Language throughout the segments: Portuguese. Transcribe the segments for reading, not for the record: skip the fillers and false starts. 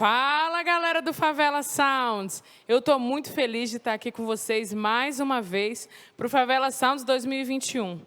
Fala, galera do Favela Sounds! Eu estou muito feliz de estar aqui com vocês mais uma vez para o Favela Sounds 2021.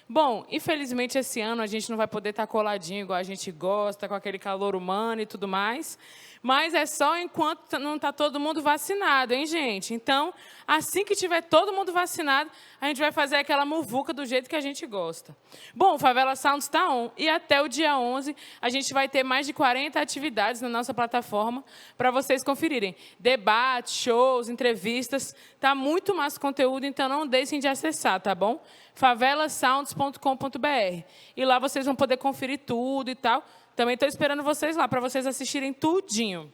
Bom, infelizmente esse ano a gente não vai poder estar coladinho igual a gente gosta, com aquele calor humano e tudo mais, mas é só enquanto não está todo mundo vacinado, hein, gente? Então, assim que tiver todo mundo vacinado, a gente vai fazer aquela muvuca do jeito que a gente gosta. Bom, o Favela Sounds está on e até o dia 11 a gente vai ter mais de 40 atividades na nossa plataforma para vocês conferirem. Debates, shows, entrevistas, tá muito mais conteúdo, então não deixem de acessar, tá bom? favelasounds.com.br. E lá vocês vão poder conferir tudo e tal. Também estou esperando vocês lá, para vocês assistirem tudinho.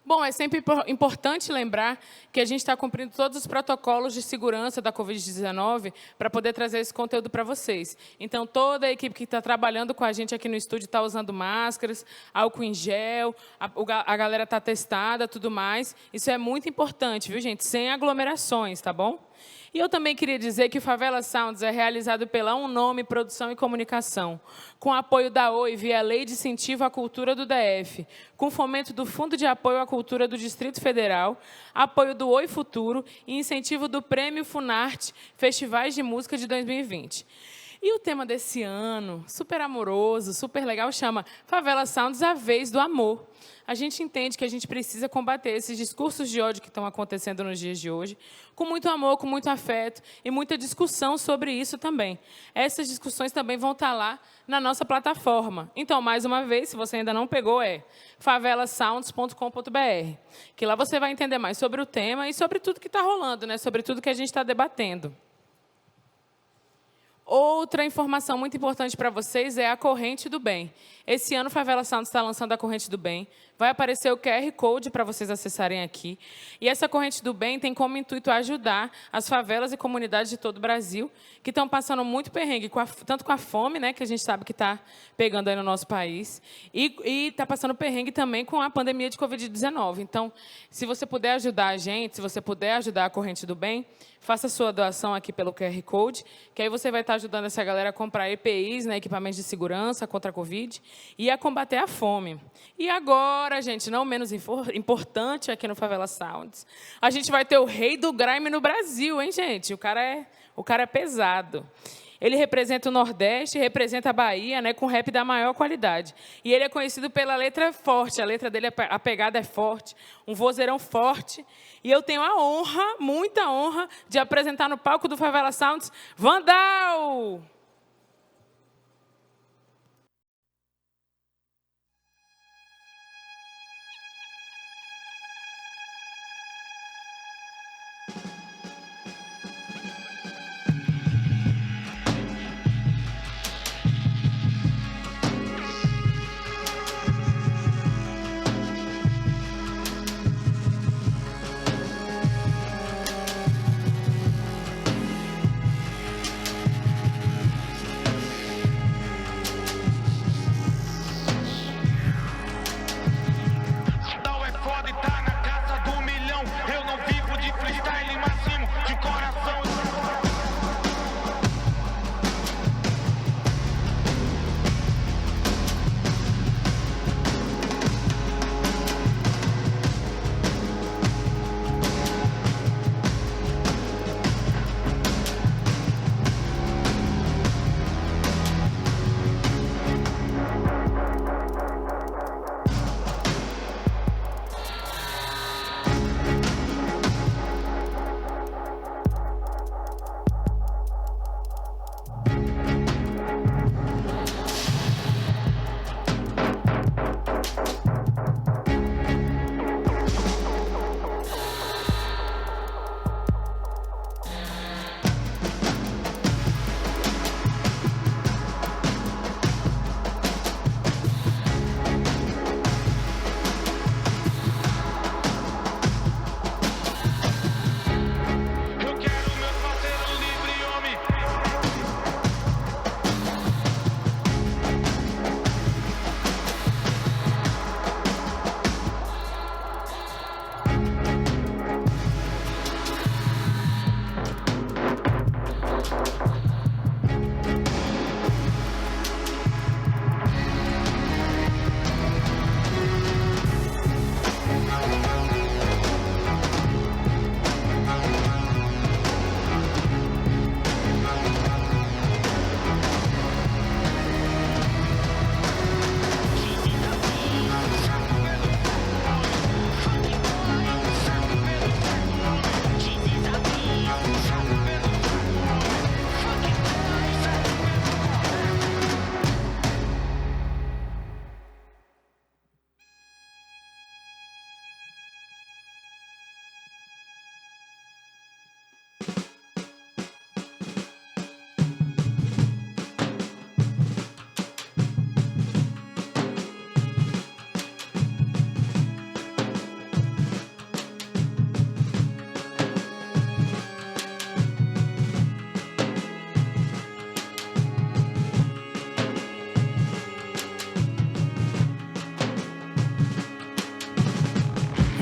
Bom, é sempre importante lembrar que a gente está cumprindo todos os protocolos de segurança da Covid-19 para poder trazer esse conteúdo para vocês. Então, toda a equipe que está trabalhando com a gente aqui no estúdio está usando máscaras, álcool em gel, a galera está testada, tudo mais. Isso é muito importante, viu, gente? Sem aglomerações, tá bom? E eu também queria dizer que o Favela Sounds é realizado pela Unnome Produção e Comunicação, com apoio da Oi via Lei de Incentivo à Cultura do DF, com fomento do Fundo de Apoio à Cultura do Distrito Federal, apoio do Oi Futuro e incentivo do Prêmio Funarte Festivais de Música de 2020. E o tema desse ano, super amoroso, super legal, chama Favela Sounds, a vez do amor. A gente entende que a gente precisa combater esses discursos de ódio que estão acontecendo nos dias de hoje, com muito amor, com muito afeto e muita discussão sobre isso também. Essas discussões também vão estar lá na nossa plataforma. Então, mais uma vez, se você ainda não pegou, é favelasounds.com.br, que lá você vai entender mais sobre o tema e sobre tudo que está rolando, né? Sobre tudo que a gente está debatendo. Outra informação muito importante para vocês é a Corrente do Bem. Esse ano, o Favela Sounds está lançando a Corrente do Bem. Vai aparecer o QR Code para vocês acessarem aqui. E essa Corrente do Bem tem como intuito ajudar as favelas e comunidades de todo o Brasil, que estão passando muito perrengue, tanto com a fome, né, que a gente sabe que está pegando aí no nosso país, e está passando perrengue também com a pandemia de Covid-19. Então, se você puder ajudar a gente, se você puder ajudar a Corrente do Bem, faça sua doação aqui pelo QR Code, que aí você vai estar ajudando essa galera a comprar EPIs, né, equipamentos de segurança contra a Covid, e a combater a fome. E agora, gente, não menos importante aqui no Favela Sounds, a gente vai ter o rei do grime no Brasil, hein, gente? O cara é pesado. Ele representa o Nordeste, representa a Bahia, né, com rap da maior qualidade. E ele é conhecido pela letra forte, a letra dele, a pegada é forte, um vozeirão forte. E eu tenho a honra, muita honra, de apresentar no palco do Favela Sounds, Vandal!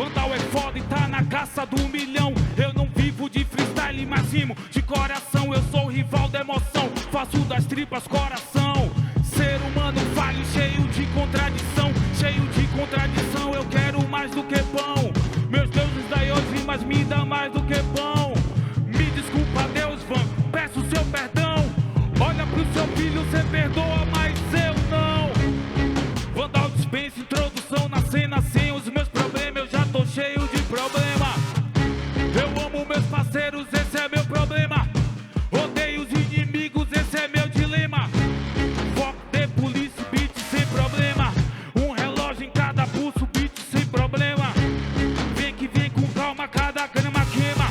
Vandal é foda e tá na caça do milhão. Eu não vivo de freestyle, mas rimo de coração. Eu sou rival da emoção, faço das tripas coração. Ser humano falho, cheio de contradição. Cheio de contradição, eu quero mais do que pão. Meus deuses daí hoje, mas me dá mais do que pão. Me desculpa Deus, Van, peço seu perdão. Olha pro seu filho, cê perdoa, mas eu não. Vandal dispensa introdução na cena. Sem os meus problemas, eu já tô cheio de problema. Eu amo meus parceiros, esse é meu problema. Odeio os inimigos, esse é meu dilema. Foco de polícia, beat sem problema. Um relógio em cada pulso, beat sem problema. Vem que vem com calma, cada grama queima.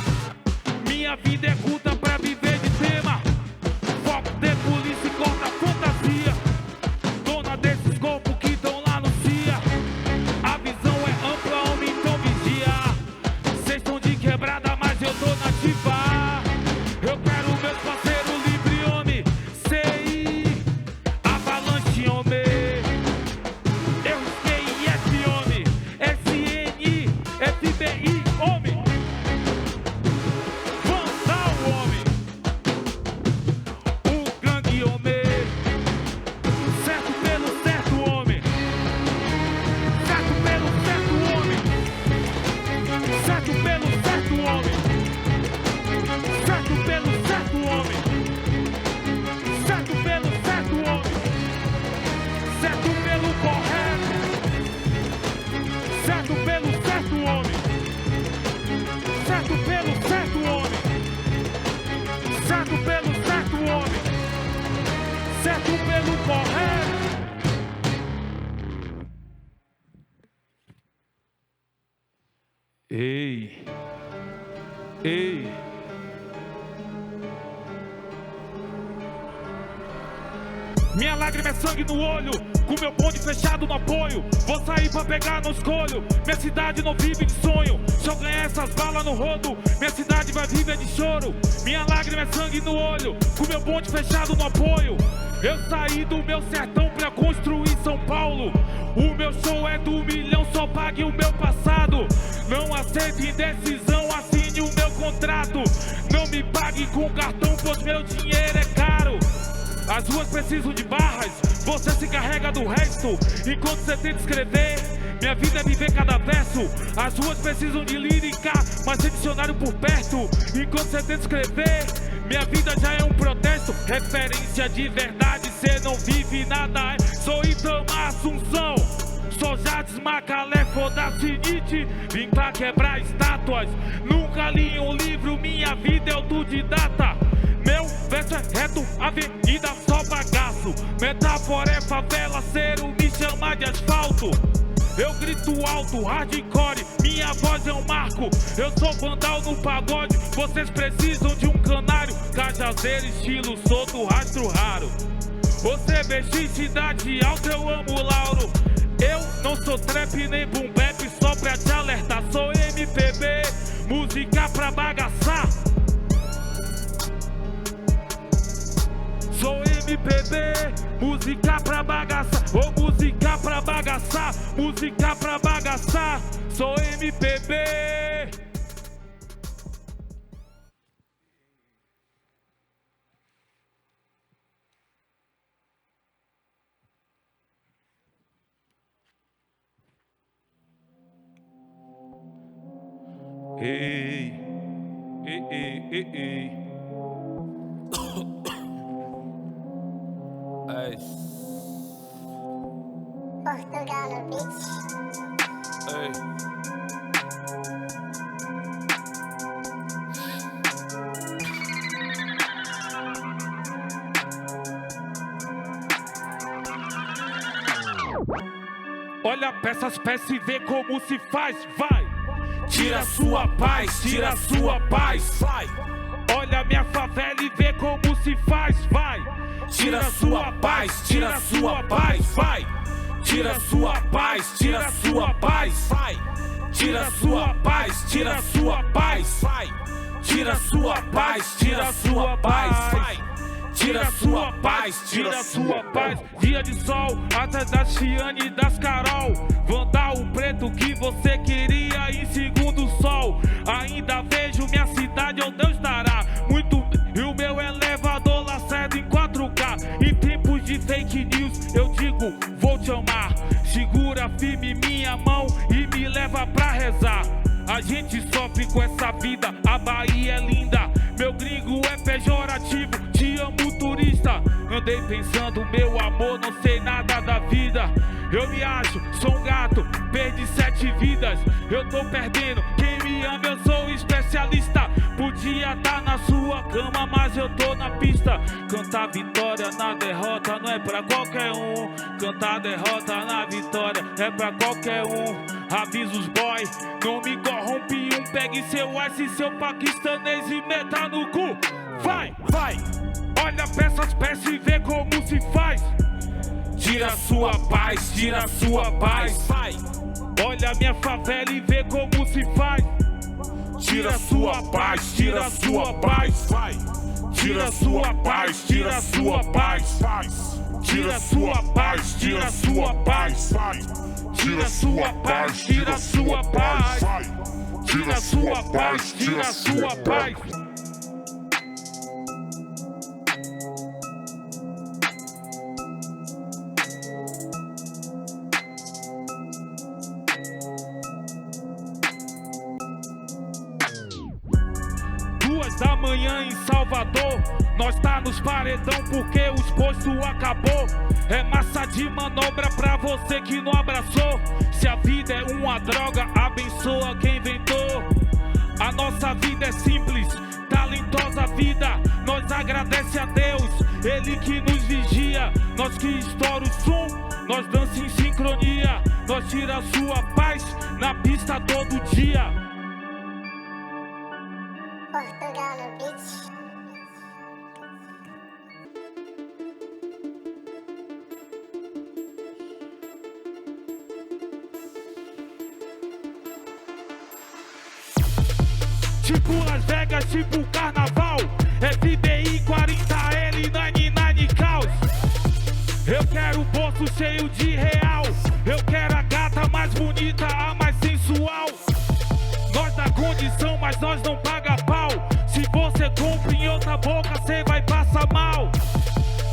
Minha vida é curta pra viver de tema. Foco de polícia, corta fantasia. Dona desses corpos que estão lá no CIA. A visão é ampla, homem, então vigia. Cês estão de quebrada, mas eu tô nativa. Eu quero meus parceiros livre, homem. CI, avalanche, homem. Eu risquei F, homem. SN, FBI, homem. Vandal, homem. O gangue, homem. Certo pelo certo, homem. Certo pelo certo, homem. Certo pelo certo, homem. Certo pelo certo, homem. Certo pelo certo, homem. Certo pelo correto. Certo pelo certo, homem. Certo pelo certo, homem. Certo pelo certo, homem. Certo pelo correto. Ei, ei. Minha lágrima é sangue no olho, com meu bonde fechado no apoio. Vou sair pra pegar, não escolho. Minha cidade não vive de sonho. Se eu ganhar essas balas no rodo, minha cidade vai viver de choro. Minha lágrima é sangue no olho, com meu bonde fechado no apoio. Eu saí do meu sertão pra construir São Paulo. O meu show é do milhão, só pague o meu passado. Não aceite indecisão, assine o meu contrato. Não me pague com cartão, pois meu dinheiro é caro. As ruas precisam de barras, você se carrega do resto. Enquanto você tenta escrever, minha vida é viver cada verso. As ruas precisam de lírica, mas tem dicionário por perto. Enquanto você tenta escrever, minha vida já é um protesto. Referência de verdade, cê não vive nada. Sou Itamar Assunção, sou Jades Macalé, foda-se Nietzsche. Vim pra quebrar estátuas, nunca li um livro, minha vida é autodidata. Meu verso é reto, avenida só bagaço. Metáfora é favela, cero me chama de asfalto. Eu grito alto, hardcore, minha voz é um marco. Eu sou Vandal no pagode, vocês precisam de um canário. Cajazeiro, estilo solto, rastro raro. Você BX, cidade alta, eu amo Lauro. Eu não sou trap nem boom bap, só pra te alertar. Sou MPB, música pra bagaçar. Sou MPB, música pra bagaçar. Ô, música pra bagaçar, música pra bagaçar. Sou MPB. Ei, ei, ei, ei, ei. Ei. Portugal no beat. Ei. Olha peças, peças e vê como se faz, vai. Tira sua paz, tira sua paz, vai. Olha minha favela e vê como se faz, vai. Tira sua paz, tira sua paz, vai. Tira sua paz, tira sua paz, vai. Tira sua paz, tira sua paz, vai. Tira sua paz, tira sua paz, vai. Tira sua paz, tira sua paz. Dia de sol, atrás da Chiane e das Carol. Vandal, o preto que você queria ensinar. minha mão e me leva pra rezar. A gente sofre com essa vida, a Bahia é linda. Meu gringo é pejorativo, te amo turista. Andei pensando, meu amor, não sei nada da vida. Eu me acho, sou um gato, perdi 7 vidas. Eu tô perdendo, quem me ama eu sou especialista. Podia tá na sua cama, mas eu tô na pista. Cantar vitória na derrota não é pra qualquer um. Cantar derrota na vitória é pra qualquer um. Avisa os boy, não me corrompe um. Pegue seu ice, seu paquistanês e meta no cu. Vai, vai, olha pra essas peças e vê como se faz. Tira sua paz, tira sua paz. Vai, olha minha favela e vê como se faz. Tira sua paz, tira sua paz. Vai, tira sua paz, tira sua paz. Tira sua paz, tira sua paz. Tira sua paz, tira sua paz. Tira sua paz, tira sua paz. Da manhã em Salvador, nós tá nos paredão porque o exposto acabou. É massa de manobra pra você que não abraçou. Se a vida é uma droga, abençoa quem inventou. A nossa vida é simples, talentosa vida. Nós agradece a Deus, Ele que nos vigia. Nós que estoura o som, nós dança em sincronia. Nós tira a sua paz na pista todo dia. Portugal no beat. Tipo Las Vegas, tipo carnaval. FBI 40L 99 caos. Eu quero o bolso cheio de real. Eu quero a gata mais bonita, a mais sensual. Nós dá condição, mas nós não paga pau. Se você compra em outra boca, cê vai passar mal.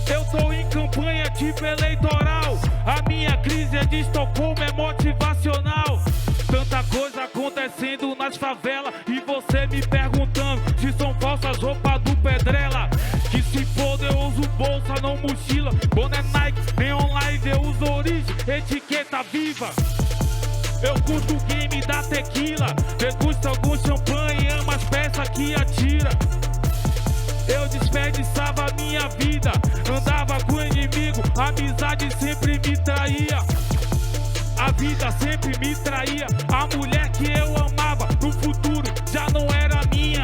Eu tô em campanha tipo eleitoral. A minha crise é de Estocolmo, é motivacional. Tanta coisa acontecendo nas favelas e você me perguntando se são falsas roupas do Pedrela. Que se foda, eu uso bolsa, não mochila. Boné Nike, Neon Live, eu uso origem, etiqueta viva. Eu curto o game da tequila, degusto algum champanhe, amo as peças que atira. Eu desperdiçava a minha vida, andava com o inimigo, a amizade sempre me traía. A vida sempre me traía, a mulher que eu amava no futuro já não era minha.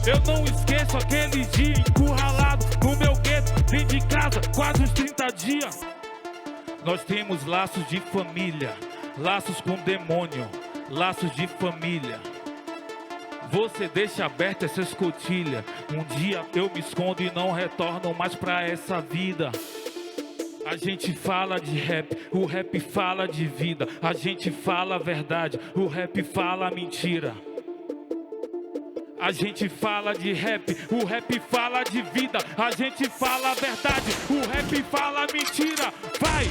Eu não esqueço aquele dia encurralado no meu gueto, dentro de casa, quase uns 30 dias. Nós temos laços de família, laços com demônio, laços de família. Você deixa aberta essa escotilha. Um dia eu me escondo e não retorno mais pra essa vida. A gente fala de rap, o rap fala de vida. A gente fala a verdade, o rap fala a mentira. A gente fala de rap, o rap fala de vida. A gente fala a verdade, o rap fala a mentira. Vai!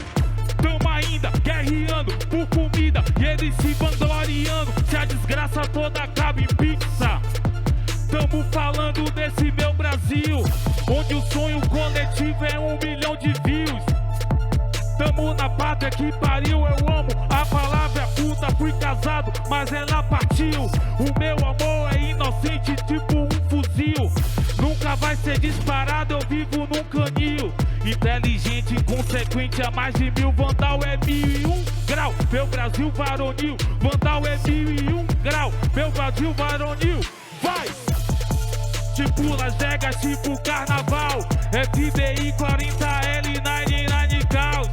Tamo ainda guerreando por comida e eles se vangloriando. Se a desgraça toda acaba em pizza. Tamo falando desse meu Brasil, onde o sonho coletivo é 1 milhão de views. Tamo na pátria que pariu, eu amo a palavra puta. Fui casado, mas ela partiu. O meu amor é inocente, tipo um fuzil. Nunca vai ser disparado, eu vivo num canil. Inteligente, inconsequente, a mais de 1000. Vandal é 1001 grau, meu Brasil varonil. Vandal é 1001 grau, meu Brasil varonil. Vai! Tipo Las Vegas, tipo carnaval. FBI 40L 99 caos.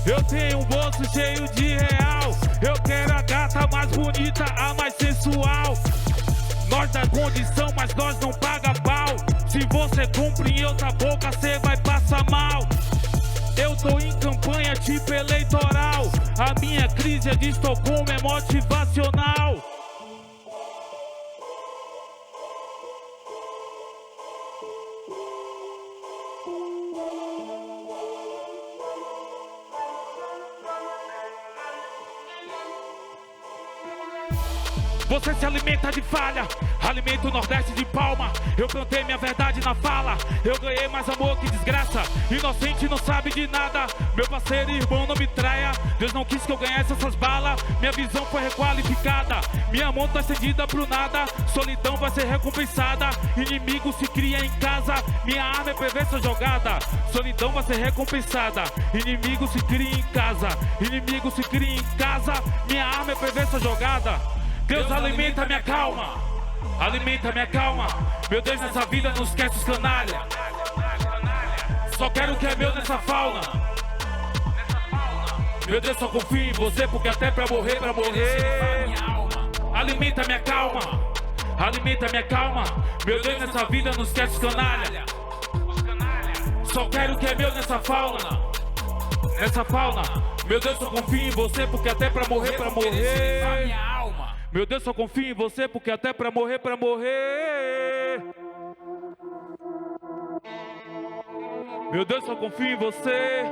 Eu tenho um bolso cheio de real. Eu quero a gata mais bonita, a mais sensual. Nós dá condição, mas nós não paga pau. Se você compra em outra boca, cê vai passar mal. Eu tô em campanha tipo eleitoral. A minha crise é de Estocolmo, é motivacional. Você se alimenta de falha, alimenta o Nordeste de palma. Eu cantei minha verdade na fala, eu ganhei mais amor que desgraça. Inocente não sabe de nada, meu parceiro e irmão não me traia. Deus não quis que eu ganhasse essas balas, minha visão foi requalificada. Minha mão tá estendida pro nada, solidão vai ser recompensada. Inimigo se cria em casa, minha arma é prevenção jogada. Solidão vai ser recompensada, inimigo se cria em casa. Inimigo se cria em casa, minha arma é prevenção jogada. Deus alimenta minha calma, alimenta minha calma. Meu Deus, nessa vida não esquece os canalha. Só quero o que é meu nessa fauna. Meu Deus, só confio em você, porque até pra morrer, alimenta minha calma, alimenta minha calma. Meu Deus, nessa vida não esquece os canalha. Só quero o que é meu nessa fauna. Nessa fauna, meu Deus, só confio em você, porque até pra morrer, Meu Deus, só confio em você, porque até pra morrer, Meu Deus, só confio em você.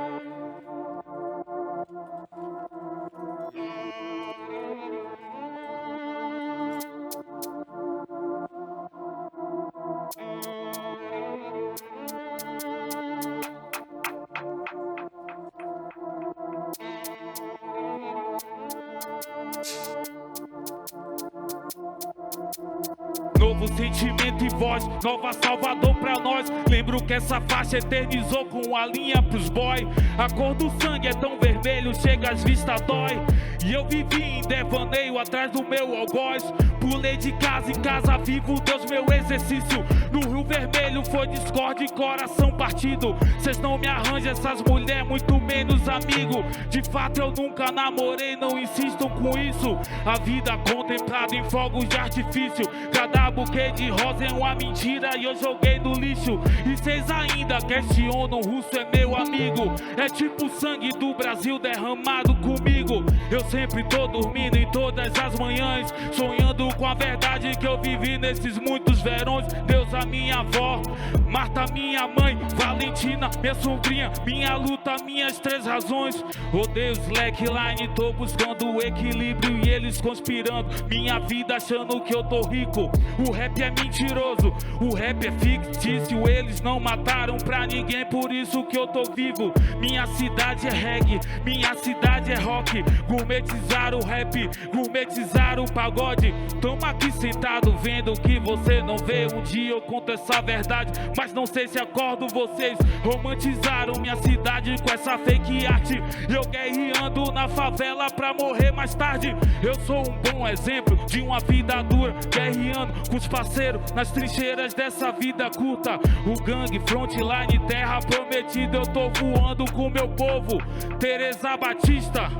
Novo sentimento e voz, nova Salvador pra nós. Lembro que essa faixa eternizou com a linha pros boy. A cor do sangue é tão vermelho, chega às vistas dói. E eu vivi em devaneio atrás do meu algoz. Pulei de casa em casa, vivo Deus meu exercício. No Rio Vermelho foi discórdia e coração partido. Cês não me arranjam essas mulheres, muito menos amigo. De fato eu nunca namorei, não insistam com isso. A vida contemplada em fogos de artifício. Cada buquê de rosa é uma mentira e eu joguei no lixo. E cês ainda questionam, o russo é meu amigo. É tipo o sangue do Brasil derramado comigo. Eu sempre tô dormindo em todas as manhãs, sonhando com a verdade que eu vivi nesses muitos verões. Deus, a minha avó, Marta, minha mãe, Valentina, minha sobrinha, minha luta, minhas 3 razões. Odeio slackline, tô buscando o equilíbrio e eles conspirando. Minha vida achando que eu tô rico. O rap é mentiroso, o rap é fictício. Eles não mataram pra ninguém, por isso que eu tô vivo. Minha cidade é reggae, minha cidade é rock. Gourmetizar o rap, gourmetizar o pagode. Tamo aqui sentado vendo que você não vê. Um dia eu conto essa verdade, mas não sei se acordo vocês. Romantizaram minha cidade com essa fake art. Eu guerreando na favela pra morrer mais tarde. Eu sou um bom exemplo de uma vida dura, guerreando com os parceiros nas trincheiras dessa vida curta. O gangue, frontline, terra prometida. Eu tô voando com meu povo. Teresa Batista.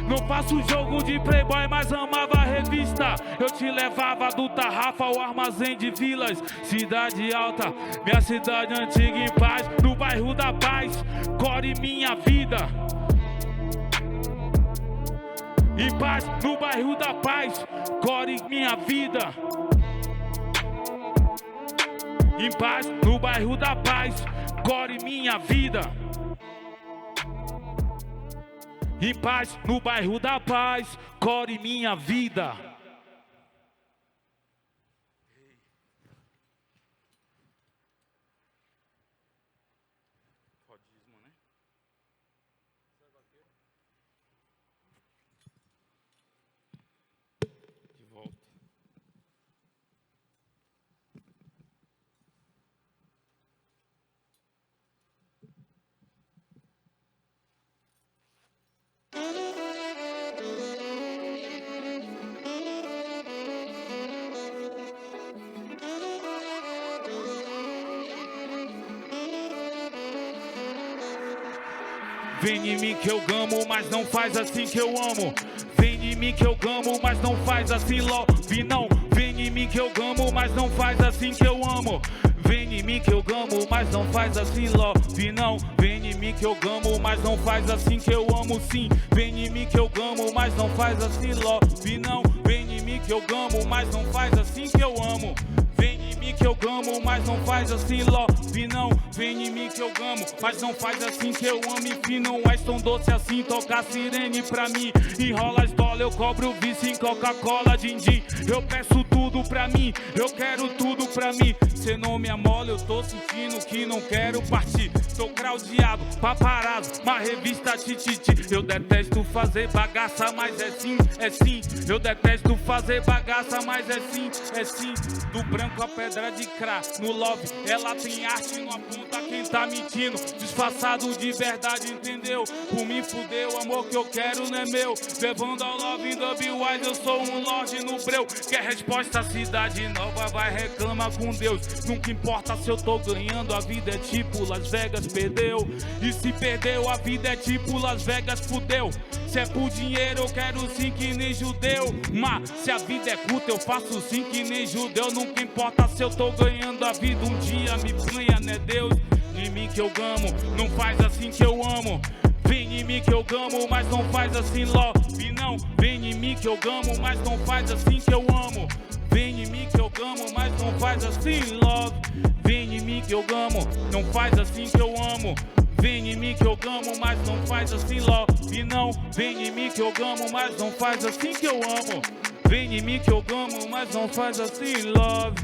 Não faço jogo de playboy, mas amava a revista. Eu te levava do Tarrafa ao armazém de Vilas. Cidade Alta, minha cidade antiga em paz. No bairro da Paz, core minha vida. Em paz, no bairro da Paz, core minha vida. Em paz, no bairro da Paz, core minha vida. Em paz, no bairro da Paz, core minha vida. Fodismo, né? De volta. Vem em mim que eu gamo, mas não faz assim que eu amo. Vem em mim que eu gamo, mas não faz assim love não. Vem em mim que eu gamo, mas não faz assim que eu amo. Vem em mim que eu gamo, mas não faz assim love não. Vem em mim que eu gamo, mas não faz assim que eu amo sim. Vem em mim que eu gamo, mas não faz assim love não. Vem em mim que eu gamo, mas não faz assim que eu amo. Vem em mim que eu gamo, mas não faz assim love não. Vem em mim que eu gamo, mas não faz assim que eu amo. Enfim, não és tão doce assim, toca a sirene pra mim. Enrola as bolas, eu cobro o vício em Coca-Cola, din-din. Eu peço tudo pra mim, eu quero tudo pra mim. Cê não me amola, eu tô sentindo que não quero partir. Tô craudiado, paparazzo, uma revista tititi. Eu detesto fazer bagaça, mas é sim, é sim. Eu detesto fazer bagaça, mas é sim, é sim. Do branco a pedra de cra, no love, ela tem arte, não aponta quem tá mentindo. Disfarçado de verdade, entendeu? Por mim fudeu, o amor que eu quero não é meu. Levando ao love in Dubwise, eu sou um lorde no breu. Quer resposta, cidade nova, vai reclama com Deus. Nunca importa se eu tô ganhando, a vida é tipo Las Vegas, perdeu. E se perdeu, a vida é tipo Las Vegas, fudeu. Se é por dinheiro, eu quero sim que nem judeu. Mas se a vida é curta, eu faço sim que nem judeu. Nunca importa se eu tô ganhando, a vida um dia me ganha, né Deus? Em mim que eu gamo, não faz assim que eu amo. Vem em mim que eu gamo, mas não faz assim love, não. Vem em mim que eu gamo, mas não faz assim que eu amo. Vem em mim que eu gamo, mas não faz assim love. Vem em mim que eu gamo, não faz assim que eu amo. Vem em mim que eu gamo, mas não faz assim love, não. Vem em mim que eu gamo, mas não faz assim que eu amo. Vem em mim que eu gamo, mas não faz assim love.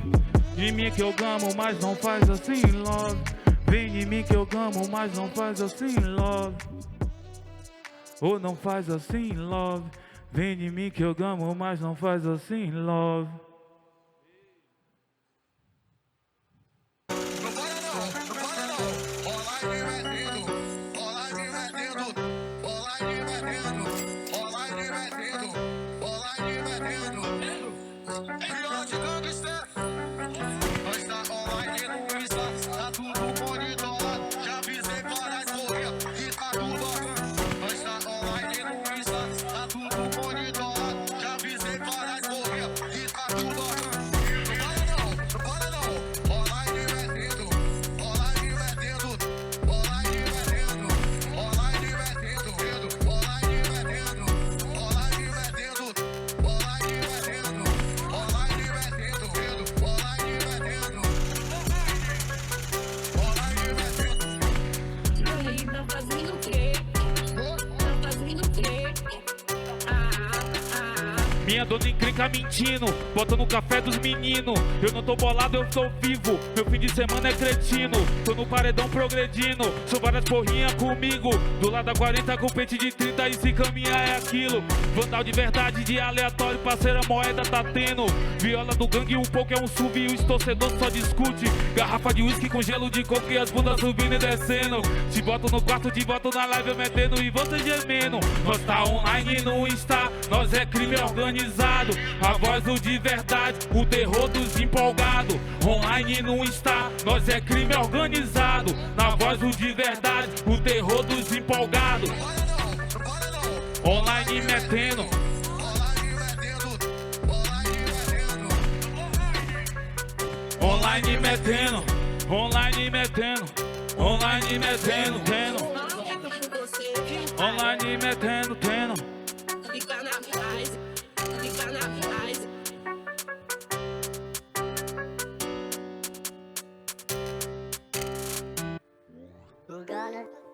Em mim que eu gamo, mas não faz assim love. Vem em mim que eu gamo, mas não faz assim love. Ou não faz assim love. Vem em mim que eu gamo, mas não faz assim love. Minha dona encrenca mentindo, bota no café dos meninos. Eu não tô bolado, eu tô vivo. Meu fim de semana é cretino. Tô no paredão progredindo. São várias porrinhas comigo. Do lado da 40 com pente de 30 e se caminhar é aquilo. Vandal de verdade, de aleatório, parceira moeda tá tendo. Viola do gangue, um pouco é um sub e os torcedores só discute. Garrafa de uísque com gelo de coco e as bundas subindo e descendo. Te boto no quarto, te boto na live eu metendo e você gemendo. Nós tá online no Insta, nós é crime organizado. A voz do de verdade, o terror dos empolgados. Online no Insta, nós é crime organizado. Na voz do de verdade, o terror dos empolgados. Online metendo. Online metendo. Online metendo. Online metendo, tendo. Online metendo, tendo. Fica na paz. Fica na paz.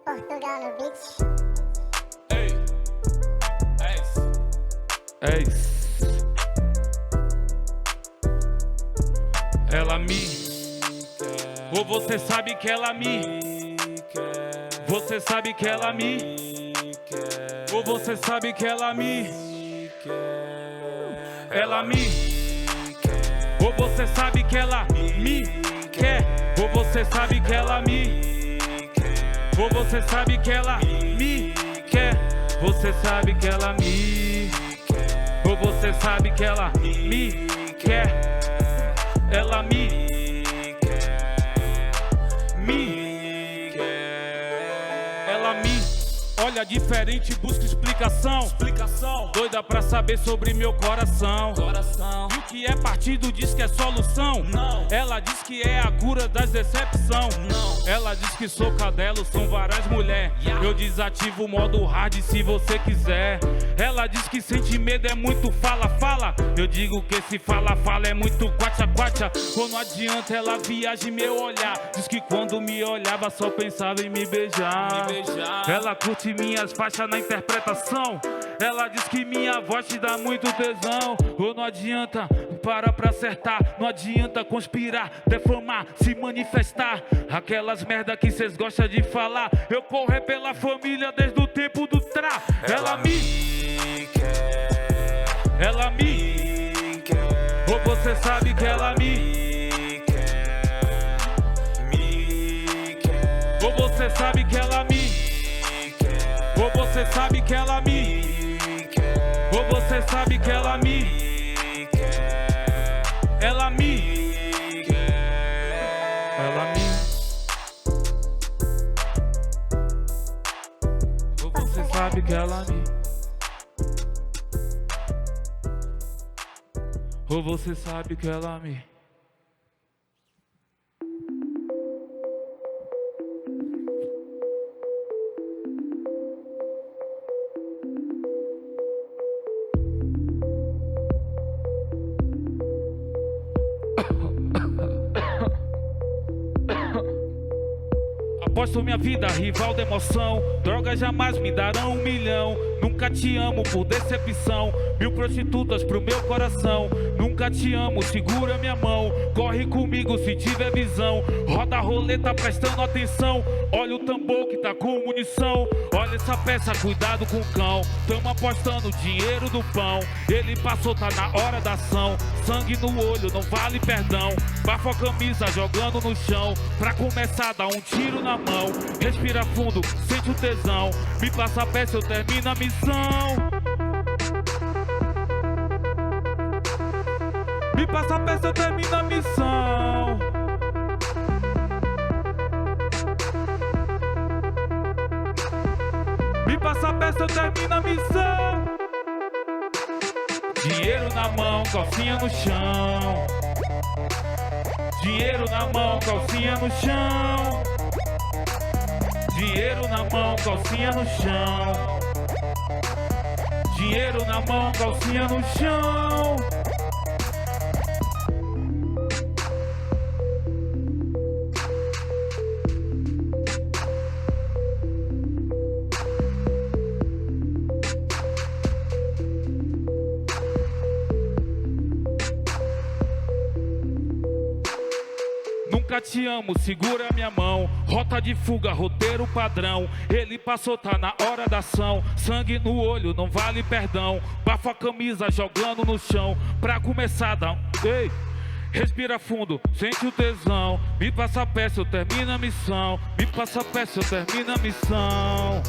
Portugal no beat. Ei, é isso. Ela me quer. Ou você sabe que ela me quer. Você sabe que ela me quer. Ou você sabe que ela me quer. Ela me quer. Ou você sabe que ela me quer. Ou você sabe que ela me quer. Ou você sabe que ela me quer. Você sabe que ela me quer. Ou você sabe que ela me quer. Ela me quer. Me quer. Ela me olha diferente, busca explicação. Doida pra saber sobre meu coração. E o que é partido diz que é solução. Não. Ela diz que é a cura das decepção. Não. Ela diz que sou cadelo, são várias mulheres. Eu desativo o modo hard se você quiser. Ela diz que sente medo, é muito fala. Eu digo que esse fala é muito quacha. Quando não adianta ela viaja em meu olhar. Diz que quando me olhava só pensava em me beijar. Ela curte minha minhas faixas na interpretação. Ela diz que minha voz te dá muito tesão. Ou não adianta, para pra acertar. Não adianta conspirar, defamar, se manifestar. Aquelas merda que cês gostam de falar. Eu corro pela família desde o tempo do trap. Ela me quer. Ela me quer. Ou você sabe que ela me quer. Me quer. Ou você sabe que ela me quer. Ou você sabe que ela me quer. Ou você sabe que ela me quer. Ela me quer. Ela me. Ou você sabe que ela me. Ou você sabe que ela me. Aposto minha vida, rival da emoção. Drogas jamais me darão 1 milhão. Nunca te amo por decepção. 1000 prostitutas pro meu coração. Nunca te amo, segura minha mão. Corre comigo se tiver visão. Roda a roleta prestando atenção. Olha o tambor que tá com munição. Olha essa peça, cuidado com o cão. Tamo apostando dinheiro do pão. Ele passou, tá na hora da ação. Sangue no olho, não vale perdão. Bafa a camisa, jogando no chão. Pra começar, dá um tiro na mão. Respira fundo, sente o tesão. Me passa a peça, eu termino a missão. Me passa a peça, eu termino a missão. Me passa a peça, eu termino a missão. Dinheiro na mão, calcinha no chão. Dinheiro na mão, calcinha no chão. Dinheiro na mão, calcinha no chão. Dinheiro na mão, calcinha no chão. Nunca te amo, segura minha mão. Rota de fuga, roteiro padrão. Ele passou, tá na hora da ação. Sangue no olho, não vale perdão. Bafa a camisa, jogando no chão. Pra começar, dá um... Ei! Respira fundo, sente o tesão. Me passa a peça, eu termino a missão. Me passa a peça, eu termino a missão.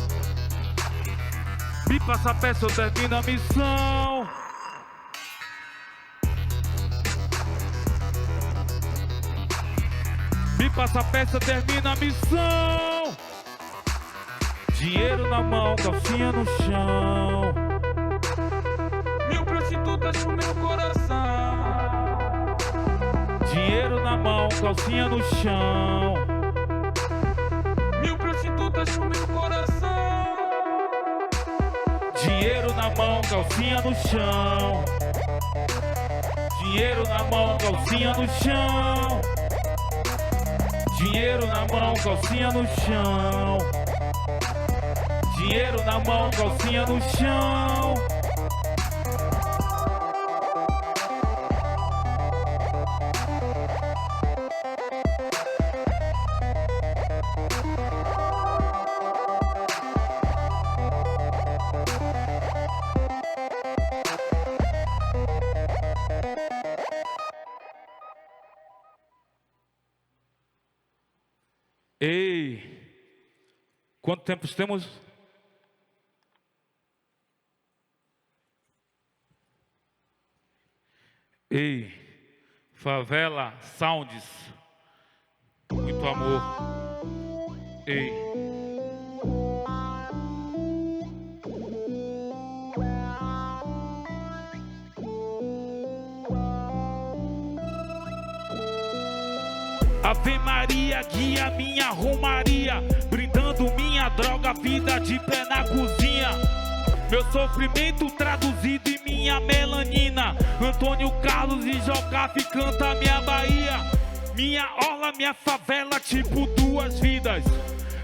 Me passa a peça, eu termino a missão. Me passa a peça, termina a missão. Dinheiro na mão, calcinha no chão. 1000 prostitutas pro meu coração. Dinheiro na mão, calcinha no chão. 1000 prostitutas pro meu coração. Dinheiro na mão, calcinha no chão. Dinheiro na mão, calcinha no chão. Dinheiro na mão, calcinha no chão. Dinheiro na mão, calcinha no chão. Ei, quanto tempo temos? Ei, Favela Sounds, muito amor. Ei. Ave Maria, guia minha romaria, brindando minha droga, vida de pé na cozinha. Meu sofrimento traduzido em minha melanina. Antônio Carlos e Jocafe canta minha Bahia. Minha orla, minha favela, tipo 2 vidas.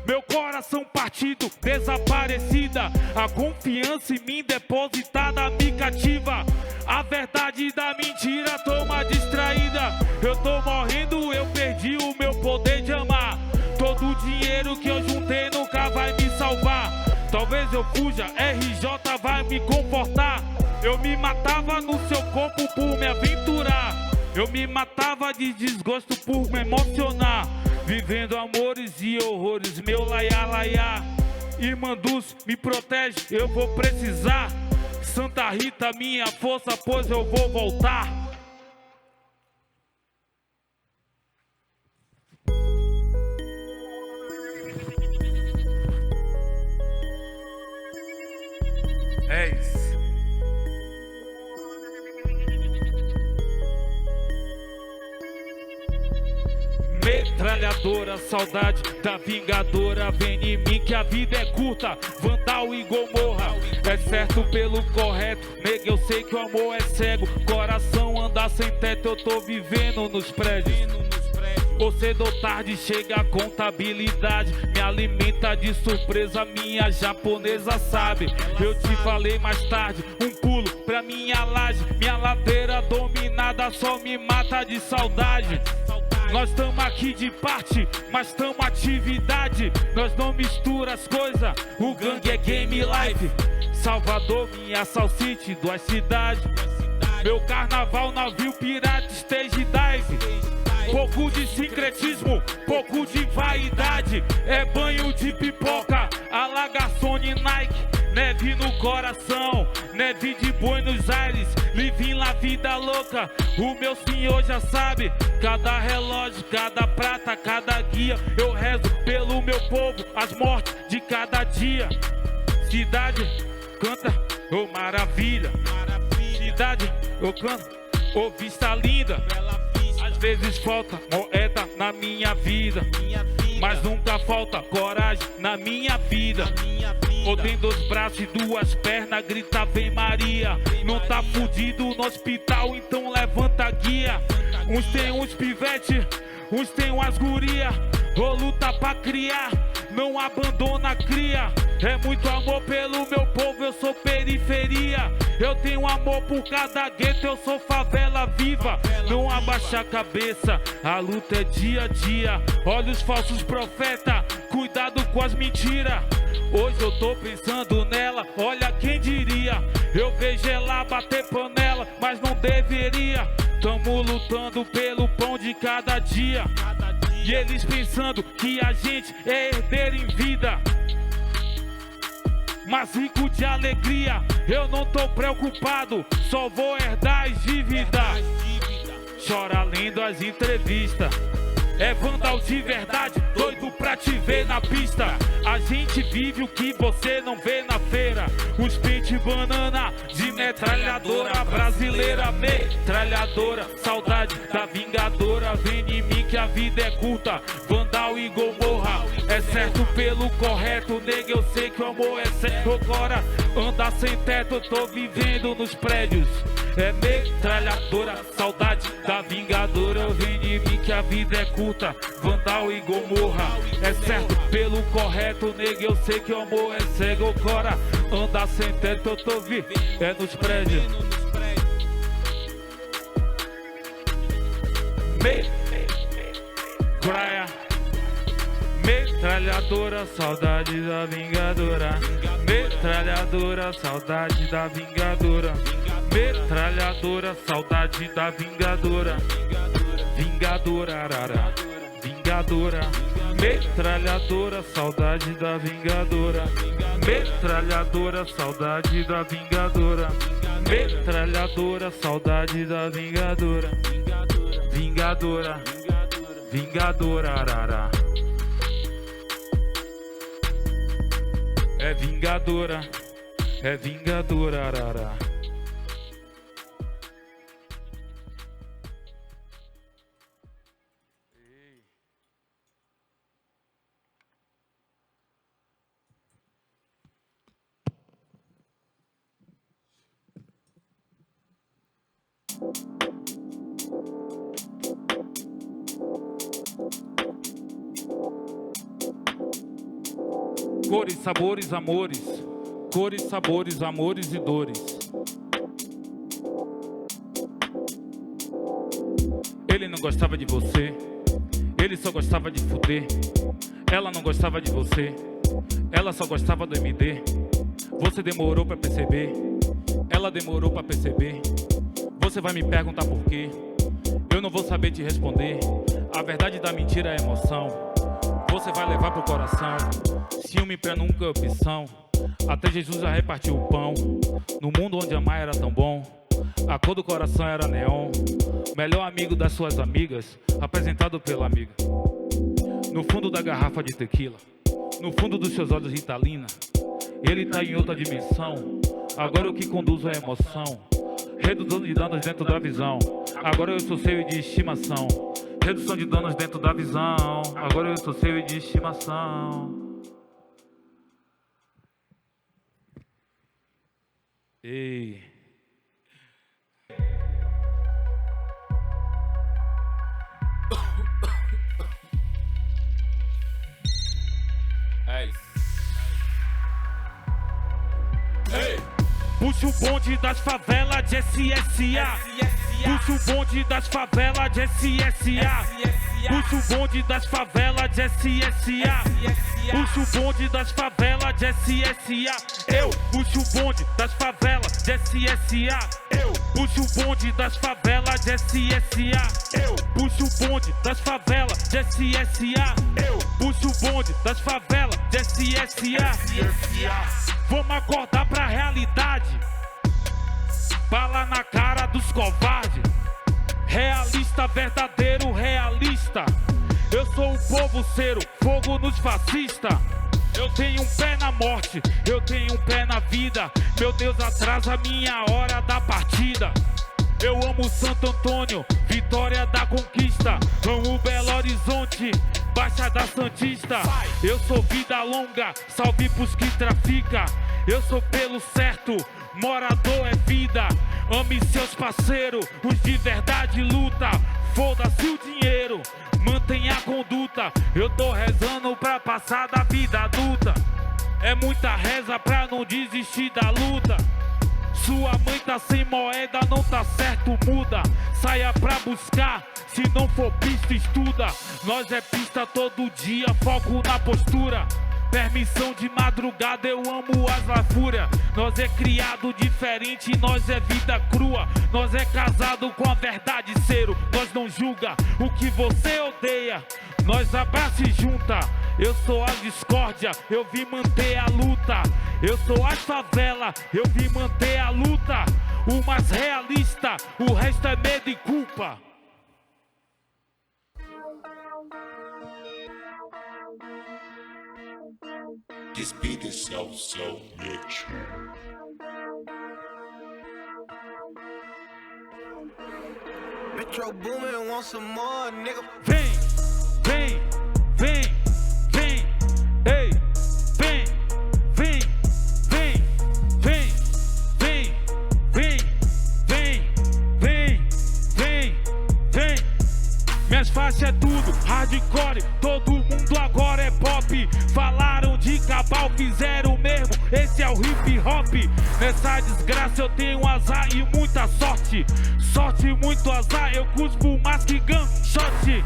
meu coração partido, desaparecida. A confiança em mim depositada me cativa. A verdade da mentira toma distraída. Eu tô morrendo, eu perdi o meu poder de amar. Todo o dinheiro que eu juntei nunca vai me salvar. Talvez eu fuja, RJ vai me confortar. Eu me matava no seu corpo por me aventurar. Eu me matava de desgosto por me emocionar. Vivendo amores e horrores, meu laiá, laiá. Irmanduz, me protege, eu vou precisar. Santa Rita, minha força, pois eu vou voltar. É isso. Metralhadora, saudade da vingadora. Vem em mim que a vida é curta, Vandal e Gomorra. É certo pelo correto, nega, eu sei que o amor é cego. Coração anda sem teto, eu tô vivendo nos prédios. Ou cedo ou tarde chega a contabilidade. Me alimenta de surpresa, minha japonesa sabe. Eu te falei mais tarde, um pulo pra minha laje. Minha ladeira dominada só me mata de saudade. Nós tamo aqui de parte, mas tamo atividade. Nós não mistura as coisas, o gangue é game life. Salvador, minha Salsite, duas cidades. Meu carnaval, navio pirata, stage dive. Pouco de sincretismo, pouco de vaidade. É banho de pipoca, Alagaçone Nike. Neve no coração, neve de Buenos Aires. Living la vida louca, o meu senhor já sabe. Cada relógio, cada prata, cada guia. Eu rezo pelo meu povo, as mortes de cada dia. Cidade, canta, ô maravilha. Cidade, eu canto, ô vista linda. Às vezes falta moeda na minha vida, mas nunca falta coragem na minha vida. Ou tem dois braços e duas pernas, grita vem Maria. Não tá fudido no hospital, então levanta a guia. Uns tem uns pivete, uns tem umas guria. Ou luta pra criar, não abandona a cria. É muito amor pelo meu povo, eu sou periferia. Eu tenho amor por cada gueto, eu sou favela viva. Não abaixa a cabeça, a luta é dia a dia. Olha os falsos profetas, cuidado com as mentiras. Hoje eu tô pensando nela, olha quem diria. Eu vejo ela bater panela, mas não deveria. Tamo lutando pelo pão de cada dia. E eles pensando que a gente é herdeiro em vida, mas rico de alegria. Eu não tô preocupado, só vou herdar as dívidas. Chora lendo as entrevistas. É Vandal de verdade, doido pra te ver na pista. A gente vive o que você não vê na feira. Os pente banana de metralhadora brasileira. Metralhadora, saudade da vingadora. Vem em mim que a vida é curta, Vandal e Gomorra. É certo pelo correto, nega, eu sei que o amor é certo. Agora anda sem teto, eu tô vivendo nos prédios. É metralhadora, saudade da vingadora. Vem em mim que a vida é curta, Vandal e Gomorra. É certo pelo correto, nega, eu sei que o amor é cego. Agora anda sem teto, eu tô vivendo é nos prédios. Praia. Metralhadora, saudade da vingadora. Metralhadora, saudade da vingadora. Metralhadora, saudade da vingadora. Vingadora, arara. Vingadora. Metralhadora, saudade da vingadora. Metralhadora, saudade da vingadora. Metralhadora, saudade da vingadora. Vingadora. Vingadora, arara. É vingadora, é vingadora, arara. Cores, sabores, amores. Cores, sabores, amores e dores. Ele não gostava de você, ele só gostava de fuder. Ela não gostava de você, ela só gostava do MD. Você demorou pra perceber, ela demorou pra perceber. Você vai me perguntar por quê, eu não vou saber te responder. A verdade da mentira é emoção, você vai levar pro coração. Ciúme pra nunca é opção, até Jesus já repartiu o pão. No mundo onde amar era tão bom, a cor do coração era neon. Melhor amigo das suas amigas, apresentado pela amiga. No fundo da garrafa de tequila, no fundo dos seus olhos Ritalina. Ele tá em outra dimensão, agora o que conduz é emoção. Redução de danos dentro da visão, agora eu sou seu de estimação. Redução de danos dentro da visão, agora eu sou seu de estimação. Ei. É isso. Ei. Puxa o bonde das favelas de SSA. Puxa o bonde das favelas de SSA. Puxa o bonde das favelas de SSA. Puxa o bonde das favelas de SSA. Eu puxo o bonde das favelas de SSA. Eu puxo o bonde das favelas de SSA. Eu puxo o bonde das favelas de SSA. Eu puxo o bonde das favelas de SSA. Vamos acordar pra realidade. Bala na cara dos covardes. Realista, verdadeiro realista. Eu sou o povo cero, fogo nos fascistas. Eu tenho um pé na morte, eu tenho um pé na vida. Meu Deus, atrasa a minha hora da partida. Eu amo Santo Antônio, Vitória da Conquista. Amo Belo Horizonte, Baixada Santista. Eu sou vida longa, salve pros que trafica. Eu sou pelo certo, morador é vida. Ame seus parceiros, os de verdade luta. Foda-se o dinheiro, mantenha a conduta. Eu tô rezando pra passar da vida adulta. É muita reza pra não desistir da luta. Sua mãe tá sem moeda, não tá certo, muda. Saia pra buscar, se não for pista, estuda. Nós é pista todo dia, foco na postura. Permissão de madrugada, eu amo as lavúrias. Nós é criado diferente, nós é vida crua. Nós é casado com a verdade, cero. Nós não julga o que você odeia, nós abraça e junta. Eu sou a discórdia, eu vim manter a luta. Eu sou as favela, eu vim manter a luta. O mais realista, o resto é medo e culpa. This beat is so rich. Metro Boomin want some more, nigga. Vem, vem, vem, vem, ei, vem, vem, vem, vem, vem, vem, vem, vem, vem, vem. Minhas faixas é tudo, hardcore, todo mundo agora é pop. Falaram de cabal, fizeram mesmo, esse é o hip hop. Nessa desgraça eu tenho azar e muita sorte. Sorte e muito azar, eu cuspo mais que gunshot.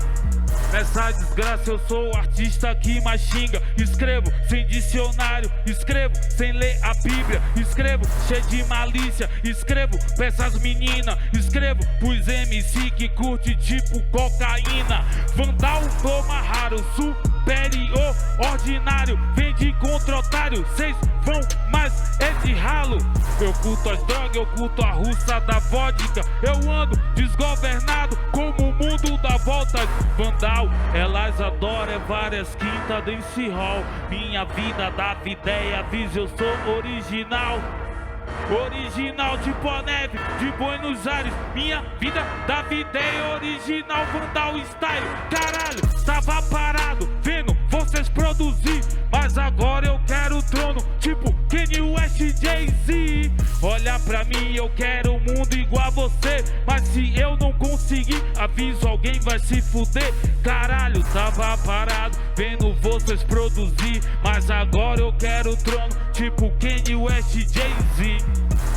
Nessa desgraça eu sou o artista que mais xinga. Escrevo sem dicionário, escrevo sem ler a Bíblia. Escrevo cheio de malícia, escrevo pra essas meninas. Escrevo pros MC que curte tipo cocaína. Vandal, toma raro, superior, ordinário. Vende contra otário, cês vão mais é de ralo. Eu curto as drogas, eu curto a russa da vodka. Eu ando desgovernado como o mundo dá voltas. Vandal, elas adoram é várias quintas dance hall. Minha vida dava ideia, avisa, eu sou original. Original tipo a neve de Buenos Aires. Minha vida dava ideia, original Vandal style. Caralho, tava parado vendo vocês produzir, mas agora eu quero o trono tipo Kanye West, Jay-Z. Olha pra mim, eu quero um mundo igual a você, mas se eu não conseguir, aviso, alguém vai se fuder. Caralho, tava parado vendo vocês produzir, mas agora eu Kanye West, Jay-Z.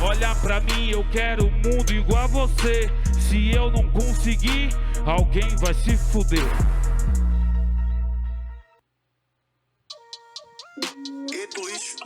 Olha pra mim, eu quero um mundo igual a você. Se eu não conseguir, alguém vai se fuder. Gueto lixo.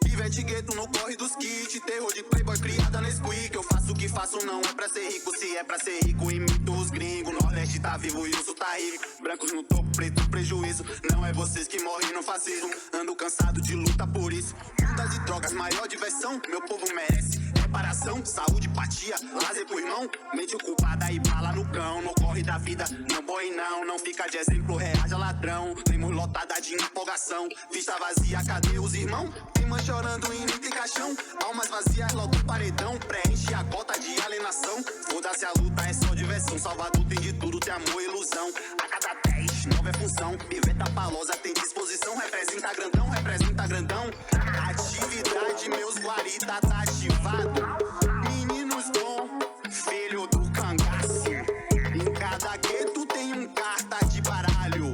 Pivete gueto no corre dos kits. Terror de playboy criada nesse quick. Eu faço o que faço, não é pra ser rico. Se é pra ser rico, imito os gringos. Nordeste tá vivo e o sul tá rico. Brancos no topo, preto prejuízo. Não é vocês que morrem no fascismo. Ando cansado de luta por isso. Mudas e drogas, maior diversão. Meu povo merece reparação, saúde, empatia, lazer pro irmão. Mente ocupada e bala no cão. No corre da vida, não boy não fica de exemplo, reaja ladrão. Lemos lotada de empolgação. Vista vazia, cadê os irmãos? Irmã chorando em e caixão. Almas vazias, logo paredão. Preenche a cota de alienação. Foda-se a luta, é só diversão. Salvador tem de tudo, tem amor e ilusão. A cada 10, 9 é função. Piveta palosa tem disposição. Representa grandão, representa grandão. Atividade, meus guarita tá ativado. Meninos bom, filho do cangaço. Em cada gueto tem um carta de baralho.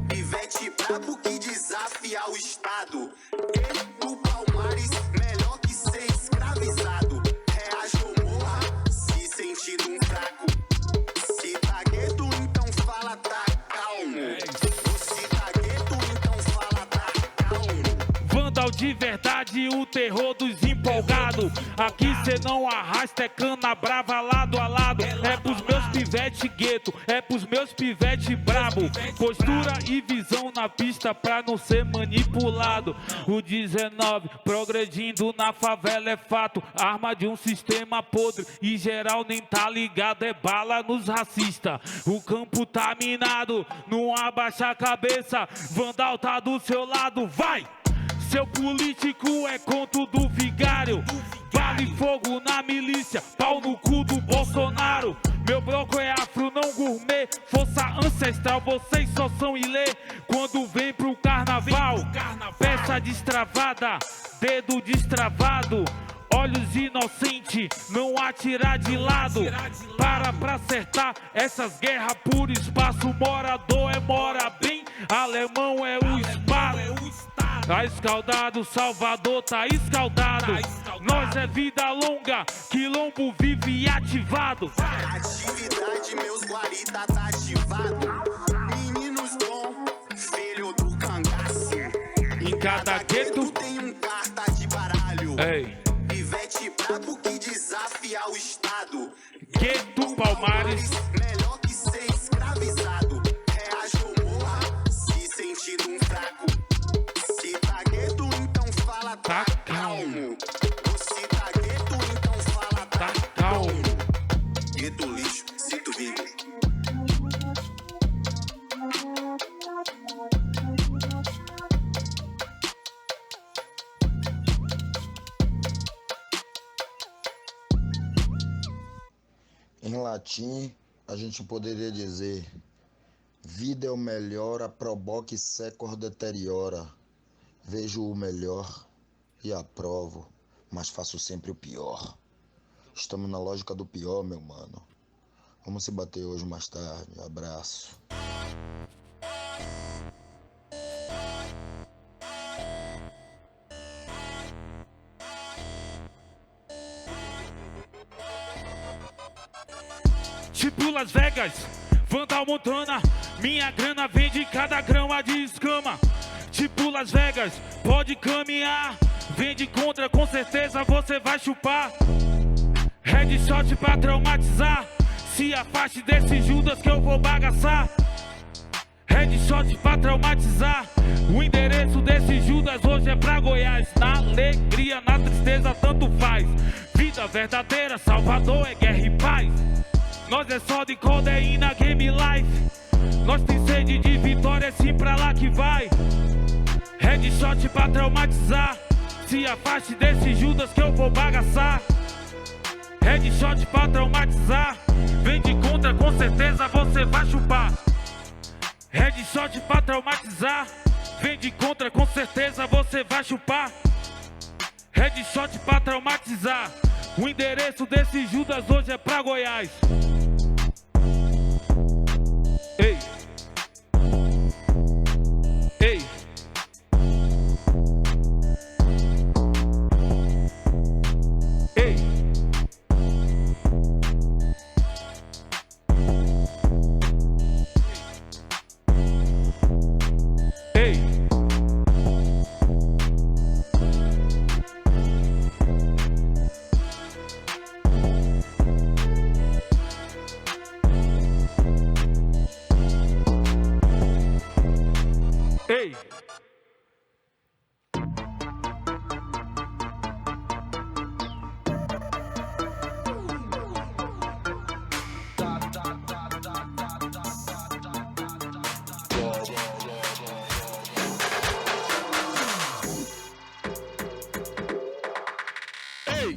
Pivete brabo que desafia o Estado. Gueto Palmares, melhor que ser escravizado. Reaja ou morra, se sentindo um fraco. Se tá gueto, então fala, tá calmo. Se tá gueto, então fala, tá calmo. Vandal de verdade, o terror dos empolgados. Aqui cê não arrasta, é cana brava lado a lado. É pros meus pivete gueto, é pros meus pivete brabo. Postura e visão na pista pra não ser manipulado. O 19 progredindo na favela é fato. Arma de um sistema podre e geral nem tá ligado. É bala nos racistas. O campo tá minado, não abaixa a cabeça. Vandal tá do seu lado, vai! Seu político é conto do vigário. Vale fogo na milícia, pau no cu do Bolsonaro. Meu bloco é afro, não gourmet, força ancestral. Vocês só são ilê quando vem pro carnaval. Peça destravada, dedo destravado. Olhos inocentes, não atirar de lado. Para pra acertar essas guerras por espaço. Morador é mora bem, alemão é o espaço. Tá escaldado, Salvador tá escaldado. Nós é vida longa, quilombo vive ativado. Atividade, meus guarita tá ativado. Meninos bom, filho do cangaço. Em cada gueto tem um carta de baralho. Ei. Pivete brabo que desafia o Estado. Gueto Palmares, melhor que ser escravizado. Reaja ou morra, se sentindo um fraco. Se tá gueto, então fala, tá calmo. Se tá gueto, então fala, tá calmo. Gueto lixo, se tu vive. Em latim, a gente poderia dizer: vida é o melhor, a proboque secor deteriora. Vejo o melhor e aprovo, mas faço sempre o pior. Estamos na lógica do pior, meu mano. Vamos se bater hoje mais tarde. Abraço. tipo Las Vegas, Vandal Montana. Minha grana vem de cada grama de escama. Tipo Las Vegas, pode caminhar. Vem de contra, com certeza você vai chupar. Headshot pra traumatizar. Se afaste desse Judas que eu vou bagaçar. Headshot pra traumatizar. O endereço desse Judas hoje é pra Goiás. Na alegria, na tristeza, tanto faz. Vida verdadeira, Salvador é guerra e paz. Nós é só de codeína, game life. Nós tem sede de vitória, é sim pra lá que vai. Headshot pra traumatizar. Se afaste desse Judas que eu vou bagaçar. Headshot pra traumatizar. Vem de contra, com certeza você vai chupar. Headshot pra traumatizar. Vem de contra, com certeza você vai chupar. Headshot pra traumatizar. O endereço desse Judas hoje é pra Goiás. Ei. Ei. Ei. Ei. Ei.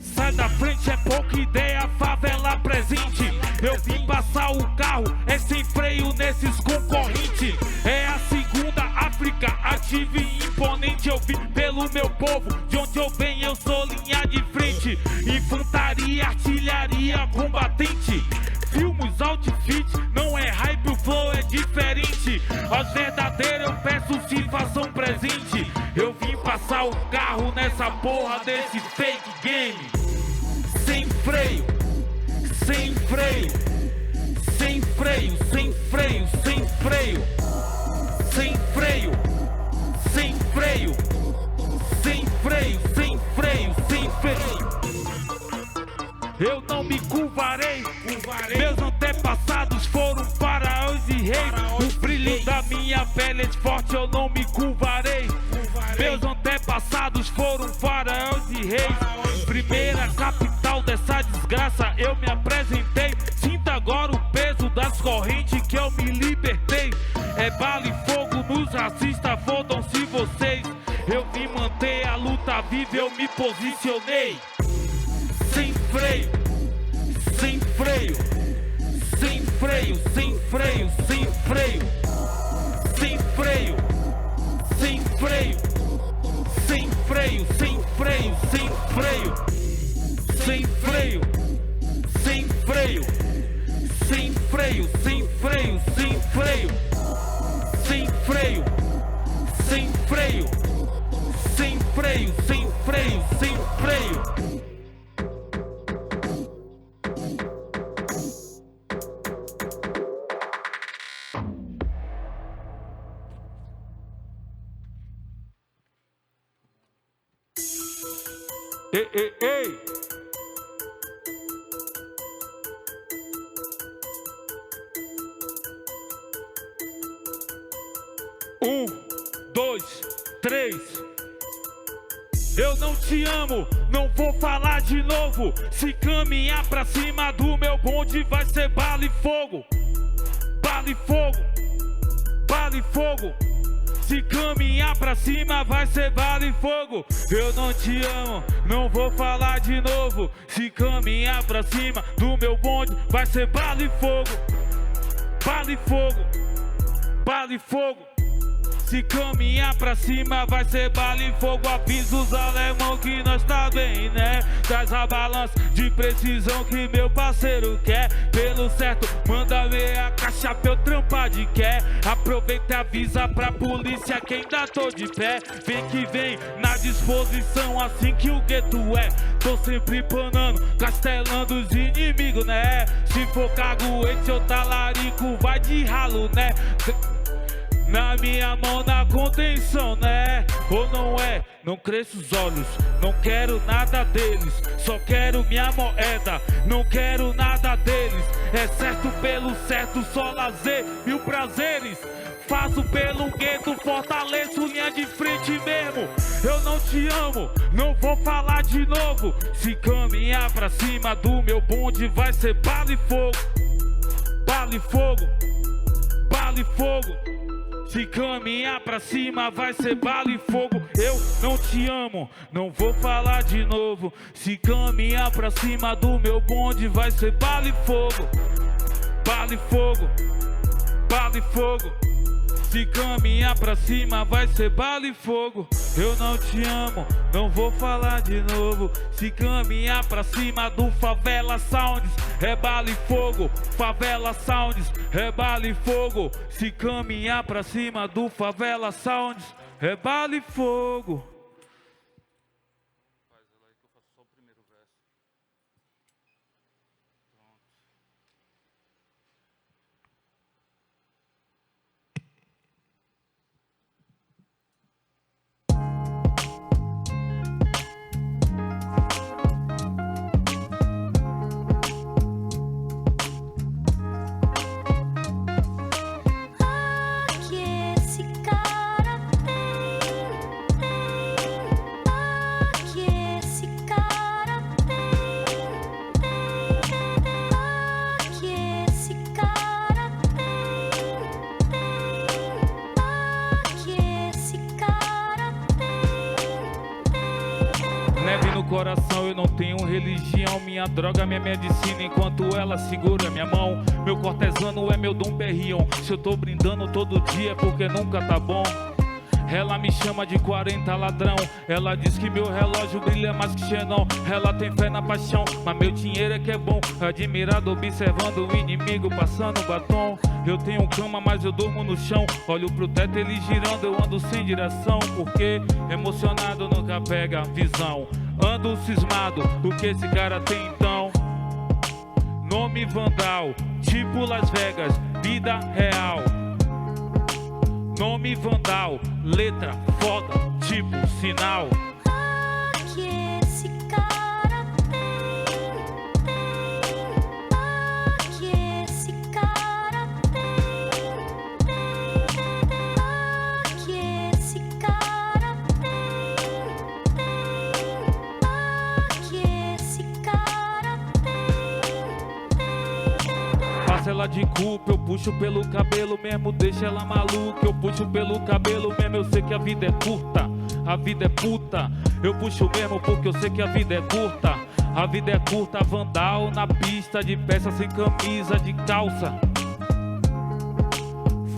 Sai da frente, é pouca ideia, favela presente. Eu vim passar o carro, é sem freio nesses concorrentes. É a segunda África, ativa e imponente. Eu vim pelo meu povo, de onde eu venho eu sou linha de frente. Infantaria, artilharia, combatente. Filmes, outfit, não é hype, o flow é diferente. Aos verdadeiros eu peço se façam presente. Eu vim passar o carro nessa porra desse fake game. Sem freio, sem freio, sem freio, sem freio, sem freio, sem freio, sem freio, sem freio, sem freio, sem freio. Eu não me curvarei, meus antepassados foram faraós e reis. O brilho da minha pele é forte, eu não me curvarei. Meus antepassados foram faraós e reis. Primeira capital dessa desgraça, eu me apresentei. Sinta agora o peso das correntes que eu me libertei. É bala e fogo nos racistas, fodam-se vocês. Eu vim manter a luta viva, eu me posicionei. Sem freio, sem freio, sem freio, sem freio, sem freio, sem freio, sem freio, sem freio, sem freio, sem freio, sem freio, sem freio, sem freio, sem freio, sem freio, sem freio, sem freio, sem freio, sem freio, sem freio. Ei, ei, ei! 1, 2, 3. Eu não te amo, não vou falar de novo. Se caminhar pra cima do meu bonde vai ser bala e fogo. Bala e fogo, bala e fogo. Se caminhar pra cima vai ser bala e fogo. Eu não te amo, não vou falar de novo. Se caminhar pra cima do meu bonde vai ser bala e fogo. Bala e fogo, bala e fogo. Se caminhar pra cima vai ser bala e fogo. Avisa os alemão que nós tá bem, né? Traz a balança de precisão que meu parceiro quer. Pelo certo, manda ver a caixa pra eu trampar de quer. Aproveita e avisa pra polícia que ainda tô de pé. Vem que vem, na disposição, assim que o gueto é. Tô sempre panando, castelando os inimigos, né? Se for caguete ou talarico, vai de ralo, né? Na minha mão, na contenção, né? Ou não é? Não cresço os olhos, não quero nada deles. Só quero minha moeda, não quero nada deles. É certo pelo certo, só lazer e o prazeres. Faço pelo gueto, fortaleço linha de frente mesmo. Eu não te amo, não vou falar de novo. Se caminhar pra cima do meu bonde vai ser bala e fogo. Bala e fogo, bala e fogo. Se caminhar pra cima vai ser bala e fogo. Eu não te amo, não vou falar de novo. Se caminhar pra cima do meu bonde vai ser bala e fogo. Bala e fogo, bala e fogo. Se caminhar pra cima vai ser bala e fogo. Eu não te amo, não vou falar de novo. Se caminhar pra cima do Favela Sounds, é bala e fogo. Favela Sounds, é bala e fogo. Se caminhar pra cima do Favela Sounds, é bala e fogo. Neve no coração, eu não tenho religião. Minha droga, minha medicina, enquanto ela segura minha mão. Meu cortesano é meu Dom Perignon. Se eu tô brindando todo dia é porque nunca tá bom. Ela me chama de 40 ladrão. Ela diz que meu relógio brilha mais que Xenon. Ela tem fé na paixão, mas meu dinheiro é que é bom. Admirado observando o inimigo passando batom. Eu tenho cama, mas eu durmo no chão. Olho pro teto, ele girando, eu ando sem direção. Porque emocionado nunca pega visão. Ando cismado, o que esse cara tem então? Nome Vandal, tipo Las Vegas, vida real. Nome Vandal, letra foda, tipo sinal. Que esse cara tem, que esse cara tem, que esse cara tem, que esse cara tem. Passa ela de culpa, eu puxo pelo cabelo mesmo, deixa ela maluca. Eu puxo pelo cabelo mesmo, eu sei que a vida é curta. A vida é puta, eu puxo mesmo porque eu sei que a vida é curta. A vida é curta, Vandal na pista, de peça sem camisa, de calça.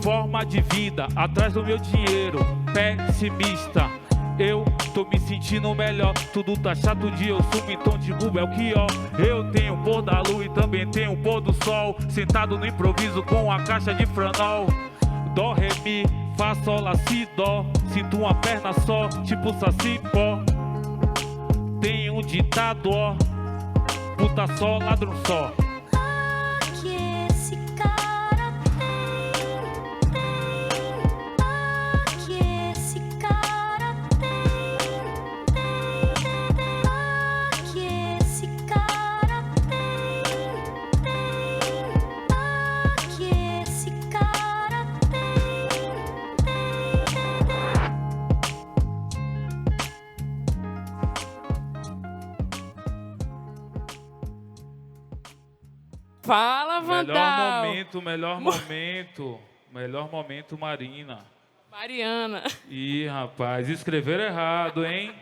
Forma de vida, atrás do meu dinheiro, pessimista. Eu tô me sentindo melhor, tudo tá chato de eu sumo, então de Google é o que ó. Eu tenho o pôr da lua e também tenho o pôr do sol. Sentado no improviso com a caixa de franol. Dó, ré, mi, fá, sol, lá, si, dó. Sinto uma perna só, tipo saci, pó. Tem um ditado, ó. Puta só, ladrão só. Que esse cara tem, que esse cara tem, que esse cara tem, que esse cara tem. Fala, Vandal. Melhor momento, Marina. Mariana. Ih, rapaz, escreveram errado, hein?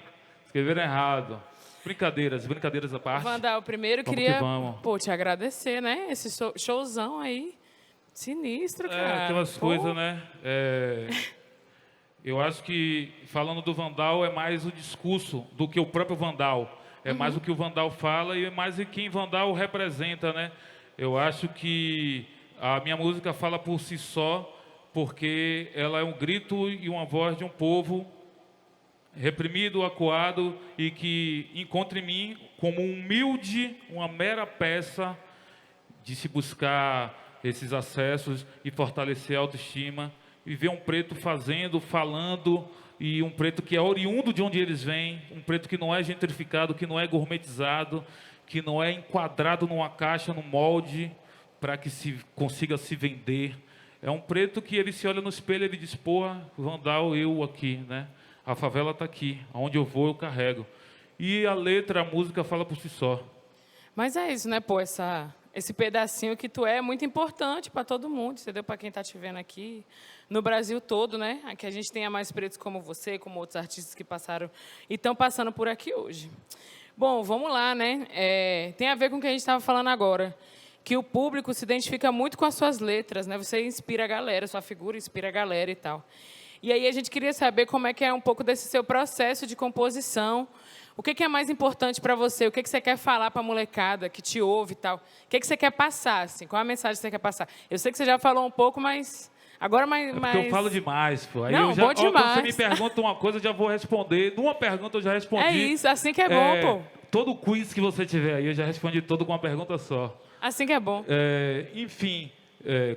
Escreveram errado. Brincadeiras à parte. Vandal, primeiro Vamos queria que vamos. pô, te agradecer, né? Esse showzão aí. Sinistro, cara. Aquelas Pô. coisas, né? Eu acho que, falando do Vandal, é mais o discurso do que o próprio Vandal. É mais o que o Vandal fala e é mais quem Vandal representa, né? Eu acho que a minha música fala por si só, porque ela é um grito e uma voz de um povo reprimido, acuado, e que encontra em mim como um humilde, uma mera peça de se buscar esses acessos e fortalecer a autoestima, e ver um preto fazendo, falando, e um preto que é oriundo de onde eles vêm, um preto que não é gentrificado, que não é gourmetizado, que não é enquadrado numa caixa, num molde, para que se consiga se vender. É um preto que ele se olha no espelho e ele diz, porra, Vandal, eu aqui, né? A favela está aqui, aonde eu vou eu carrego. E a letra, a música fala por si só. Mas é isso, né, pô? Esse pedacinho que tu é muito importante para todo mundo, entendeu? Para quem está te vendo aqui, no Brasil todo, né? Que a gente tenha mais pretos como você, como outros artistas que passaram e estão passando por aqui hoje. Bom, vamos lá, né? Tem a ver com o que a gente estava falando agora. que o público se identifica muito com as suas letras, né? Você inspira a galera, sua figura inspira a galera e tal. E aí a gente queria saber como é que é um pouco desse seu processo de composição. O que é mais importante para você? O que você quer falar para a molecada que te ouve e tal? O que você quer passar? Assim? Qual a mensagem que você quer passar? Eu sei que você já falou um pouco, mas agora mais... Porque eu falo demais, pô. Aí Não, eu já, bom quando demais. você me pergunta uma coisa, eu já vou responder. Numa pergunta eu já respondi. É isso, assim que é bom, pô. Todo quiz que você tiver aí, eu já respondi todo com uma pergunta só. Assim que é bom. Enfim,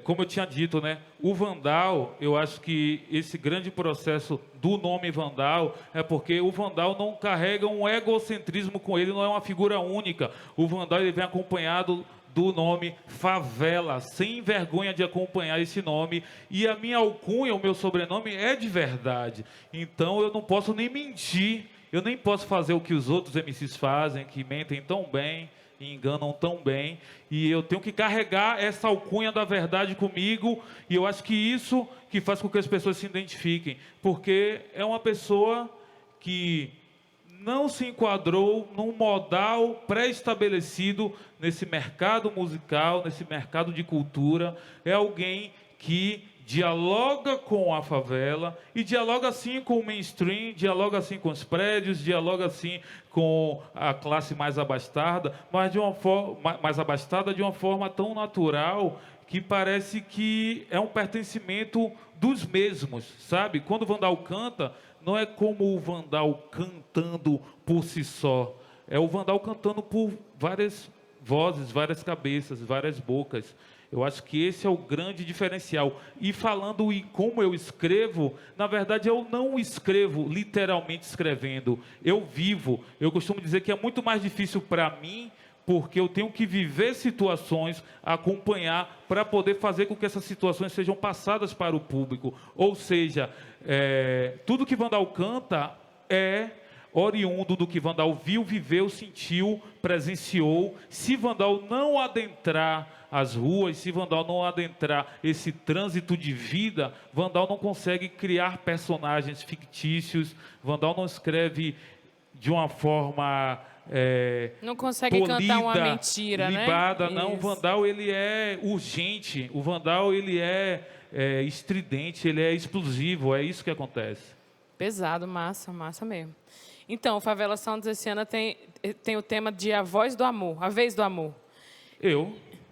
como eu tinha dito, né? O Vandal, eu acho que esse grande processo do nome Vandal é porque o Vandal não carrega um egocentrismo com ele, não é uma figura única. O Vandal ele vem acompanhado do nome Favela, sem vergonha de acompanhar esse nome. E a minha alcunha, o meu sobrenome é de verdade. Então eu não posso nem mentir, eu nem posso fazer o que os outros MCs fazem, que mentem tão bem e enganam tão bem, e eu tenho que carregar essa alcunha da verdade comigo, e eu acho que isso que faz com que as pessoas se identifiquem, porque é uma pessoa que não se enquadrou num modal pré-estabelecido nesse mercado musical, nesse mercado de cultura, é alguém que dialoga com a favela e dialoga assim com o mainstream, dialoga assim com os prédios, dialoga assim com a classe mais abastada, mas de uma forma mais abastada de uma forma tão natural que parece que é um pertencimento dos mesmos, sabe? Quando o Vandal canta, não é como o Vandal cantando por si só, é o Vandal cantando por várias vozes, várias cabeças, várias bocas. Eu acho que esse é o grande diferencial. E falando em como eu escrevo, na verdade eu não escrevo literalmente escrevendo. Eu vivo. Eu costumo dizer que é muito mais difícil para mim, porque eu tenho que viver situações, acompanhar, para poder fazer com que essas situações sejam passadas para o público. Ou seja, tudo que Vandal canta é oriundo do que Vandal viu, viveu, sentiu, presenciou. Se Vandal não adentrar as ruas, se Vandal não adentrar esse trânsito de vida, Vandal não consegue criar personagens fictícios, Vandal não escreve de uma forma não consegue polida, cantar uma mentira, libada, né? não. O Vandal ele é urgente, o Vandal ele é estridente, ele é explosivo, é isso que acontece. Pesado, massa, massa mesmo. Então, o Favela Sounds esse ano tem o tema de A Voz do Amor, A Vez do Amor.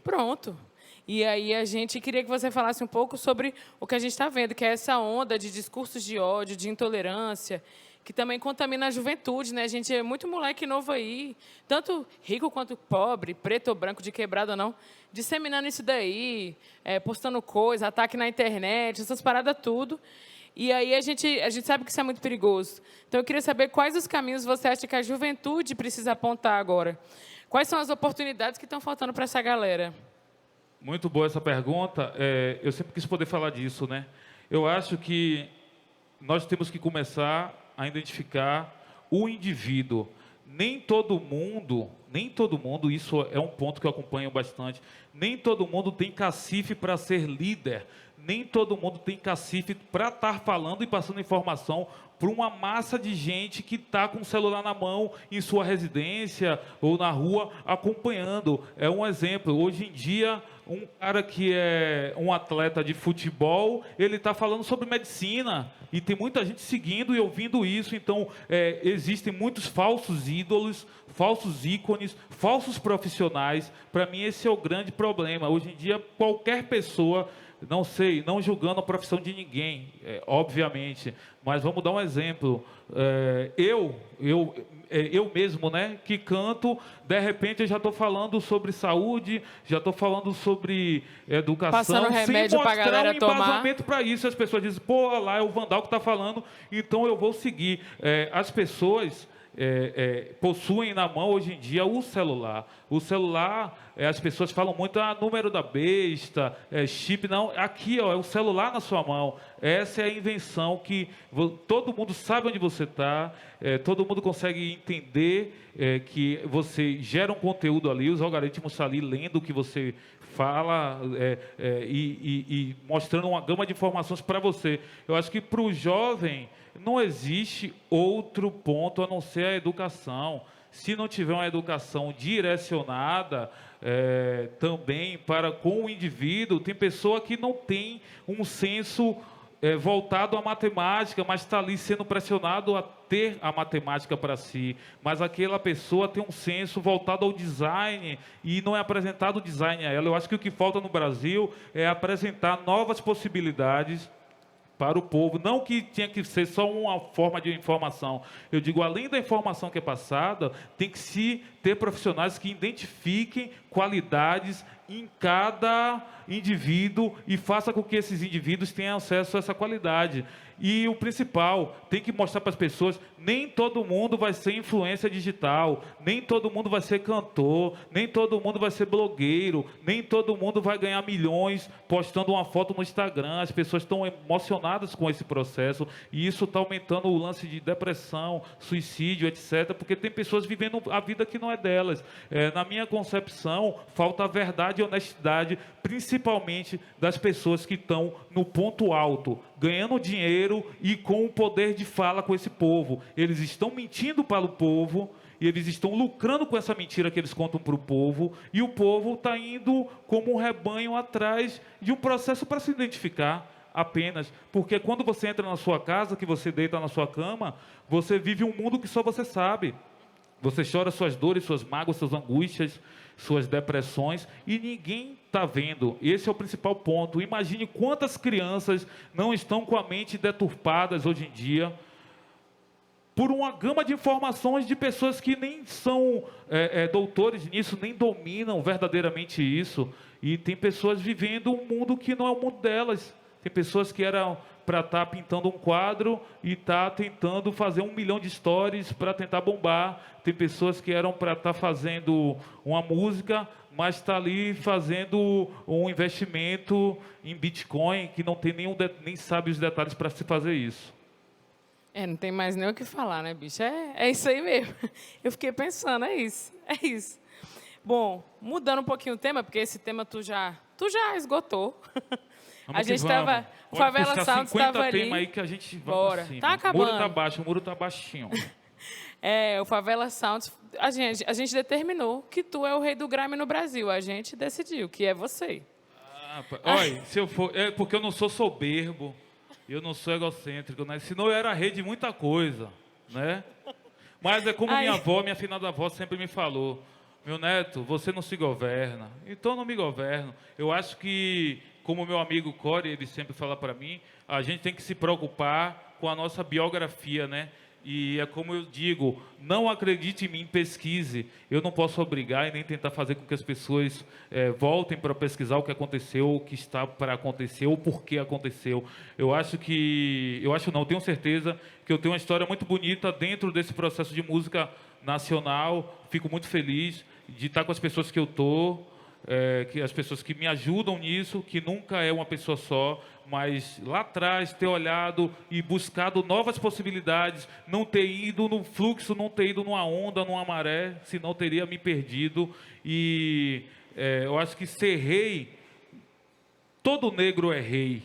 Pronto. E aí a gente queria que você falasse um pouco sobre o que a gente está vendo, que é essa onda de discursos de ódio, de intolerância, que também contamina a juventude, né? A gente é muito moleque novo aí, tanto rico quanto pobre, preto ou branco, de quebrada ou não, disseminando isso daí, postando coisa, ataque na internet, essas paradas tudo. E aí a gente sabe que isso é muito perigoso. Então eu queria saber quais os caminhos você acha que a juventude precisa apontar agora. Quais são as oportunidades que estão faltando para essa galera? Muito boa essa pergunta. Eu sempre quis poder falar disso, né? Eu acho que nós temos que começar a identificar o indivíduo. Nem todo mundo, isso é um ponto que eu acompanho bastante, nem todo mundo tem cacife para ser líder, nem todo mundo tem cacife para estar falando e passando informação para uma massa de gente que está com o celular na mão em sua residência ou na rua acompanhando. É um exemplo. Hoje em dia, um cara que é um atleta de futebol, ele está falando sobre medicina e tem muita gente seguindo e ouvindo isso. Então, existem muitos falsos ídolos, falsos ícones, falsos profissionais. Para mim, esse é o grande problema. Hoje em dia, qualquer pessoa... não julgando a profissão de ninguém, obviamente, mas vamos dar um exemplo. Eu mesmo, né, que canto, de repente eu já estou falando sobre saúde, já estou falando sobre educação, passando remédio sem pra mostrar galera um embasamento para isso. As pessoas dizem, pô, lá é o Vandal que está falando, então eu vou seguir. As pessoas... possuem na mão hoje em dia o celular. O celular, as pessoas falam muito, número da besta, chip, não. Aqui, ó, é o celular na sua mão. Essa é a invenção que todo mundo sabe onde você está, todo mundo consegue entender que você gera um conteúdo ali, os algoritmos estão ali lendo o que você fala e mostrando uma gama de informações para você. Eu acho que para o jovem não existe outro ponto a não ser a educação. se não tiver uma educação direcionada também para com o indivíduo, tem pessoa que não tem um senso voltado à matemática, mas está ali sendo pressionado a ter a matemática para si. Mas aquela pessoa tem um senso voltado ao design e não é apresentado o design a ela. Eu acho que o que falta no Brasil é apresentar novas possibilidades para o povo, não que tinha que ser só uma forma de informação. Eu digo, além da informação que é passada, tem que se ter profissionais que identifiquem qualidades em cada indivíduo e faça com que esses indivíduos tenham acesso a essa qualidade. E o principal, tem que mostrar para as pessoas, nem todo mundo vai ser influência digital, nem todo mundo vai ser cantor, nem todo mundo vai ser blogueiro, nem todo mundo vai ganhar milhões postando uma foto no Instagram. As pessoas estão emocionadas com esse processo e isso está aumentando o lance de depressão, suicídio, etc., porque tem pessoas vivendo a vida que não é delas. Na minha concepção, falta verdade e honestidade, principalmente das pessoas que estão no ponto alto, ganhando dinheiro e com o poder de fala com esse povo. Eles estão mentindo para o povo e eles estão lucrando com essa mentira que eles contam para o povo, e o povo está indo como um rebanho atrás de um processo para se identificar apenas. Porque quando você entra na sua casa, que você deita na sua cama, você vive um mundo que só você sabe. Você chora suas dores, suas mágoas, suas angústias, suas depressões, e ninguém está vendo. Esse é o principal ponto. Imagine quantas crianças não estão com a mente deturpadas hoje em dia por uma gama de informações de pessoas que nem são doutores nisso, nem dominam verdadeiramente isso. E tem pessoas vivendo um mundo que não é o mundo delas. Tem pessoas que eram para estar pintando um quadro e está tentando fazer 1 milhão de stories para tentar bombar. Tem pessoas que eram para estar fazendo uma música, mas está ali fazendo um investimento em Bitcoin, que não tem nem sabe os detalhes para se fazer isso. Não tem mais nem o que falar, né, bicho? É isso aí mesmo. Eu fiquei pensando, é isso. Bom, mudando um pouquinho o tema, porque esse tema tu já esgotou. Vamos a gente estava... O Favela Sounds estava ali. Tema aí que a gente vai Bora. pra cima. Tá acabando. O muro tá baixo, o muro tá baixinho. O Favela Sounds, a gente determinou que tu é o rei do grime no Brasil. A gente decidiu que é você. Olha, se eu for... É porque eu não sou soberbo, eu não sou egocêntrico, né? Senão eu era rei de muita coisa, né? Mas é como minha afinada avó sempre me falou: meu neto, você não se governa, então não me governo. Eu acho que, como meu amigo Corey, ele sempre fala para mim, a gente tem que se preocupar com a nossa biografia, né? E é como eu digo, não acredite em mim, pesquise. Eu não posso obrigar e nem tentar fazer com que as pessoas voltem para pesquisar o que aconteceu, o que está para acontecer, ou por que aconteceu. Eu tenho certeza que eu tenho uma história muito bonita dentro desse processo de música nacional. Fico muito feliz de estar com as pessoas que eu estou, que as pessoas que me ajudam nisso, que nunca é uma pessoa só, mas lá atrás ter olhado e buscado novas possibilidades, não ter ido no fluxo, não ter ido numa onda, numa maré, senão teria me perdido. E eu acho que ser rei, todo negro é rei,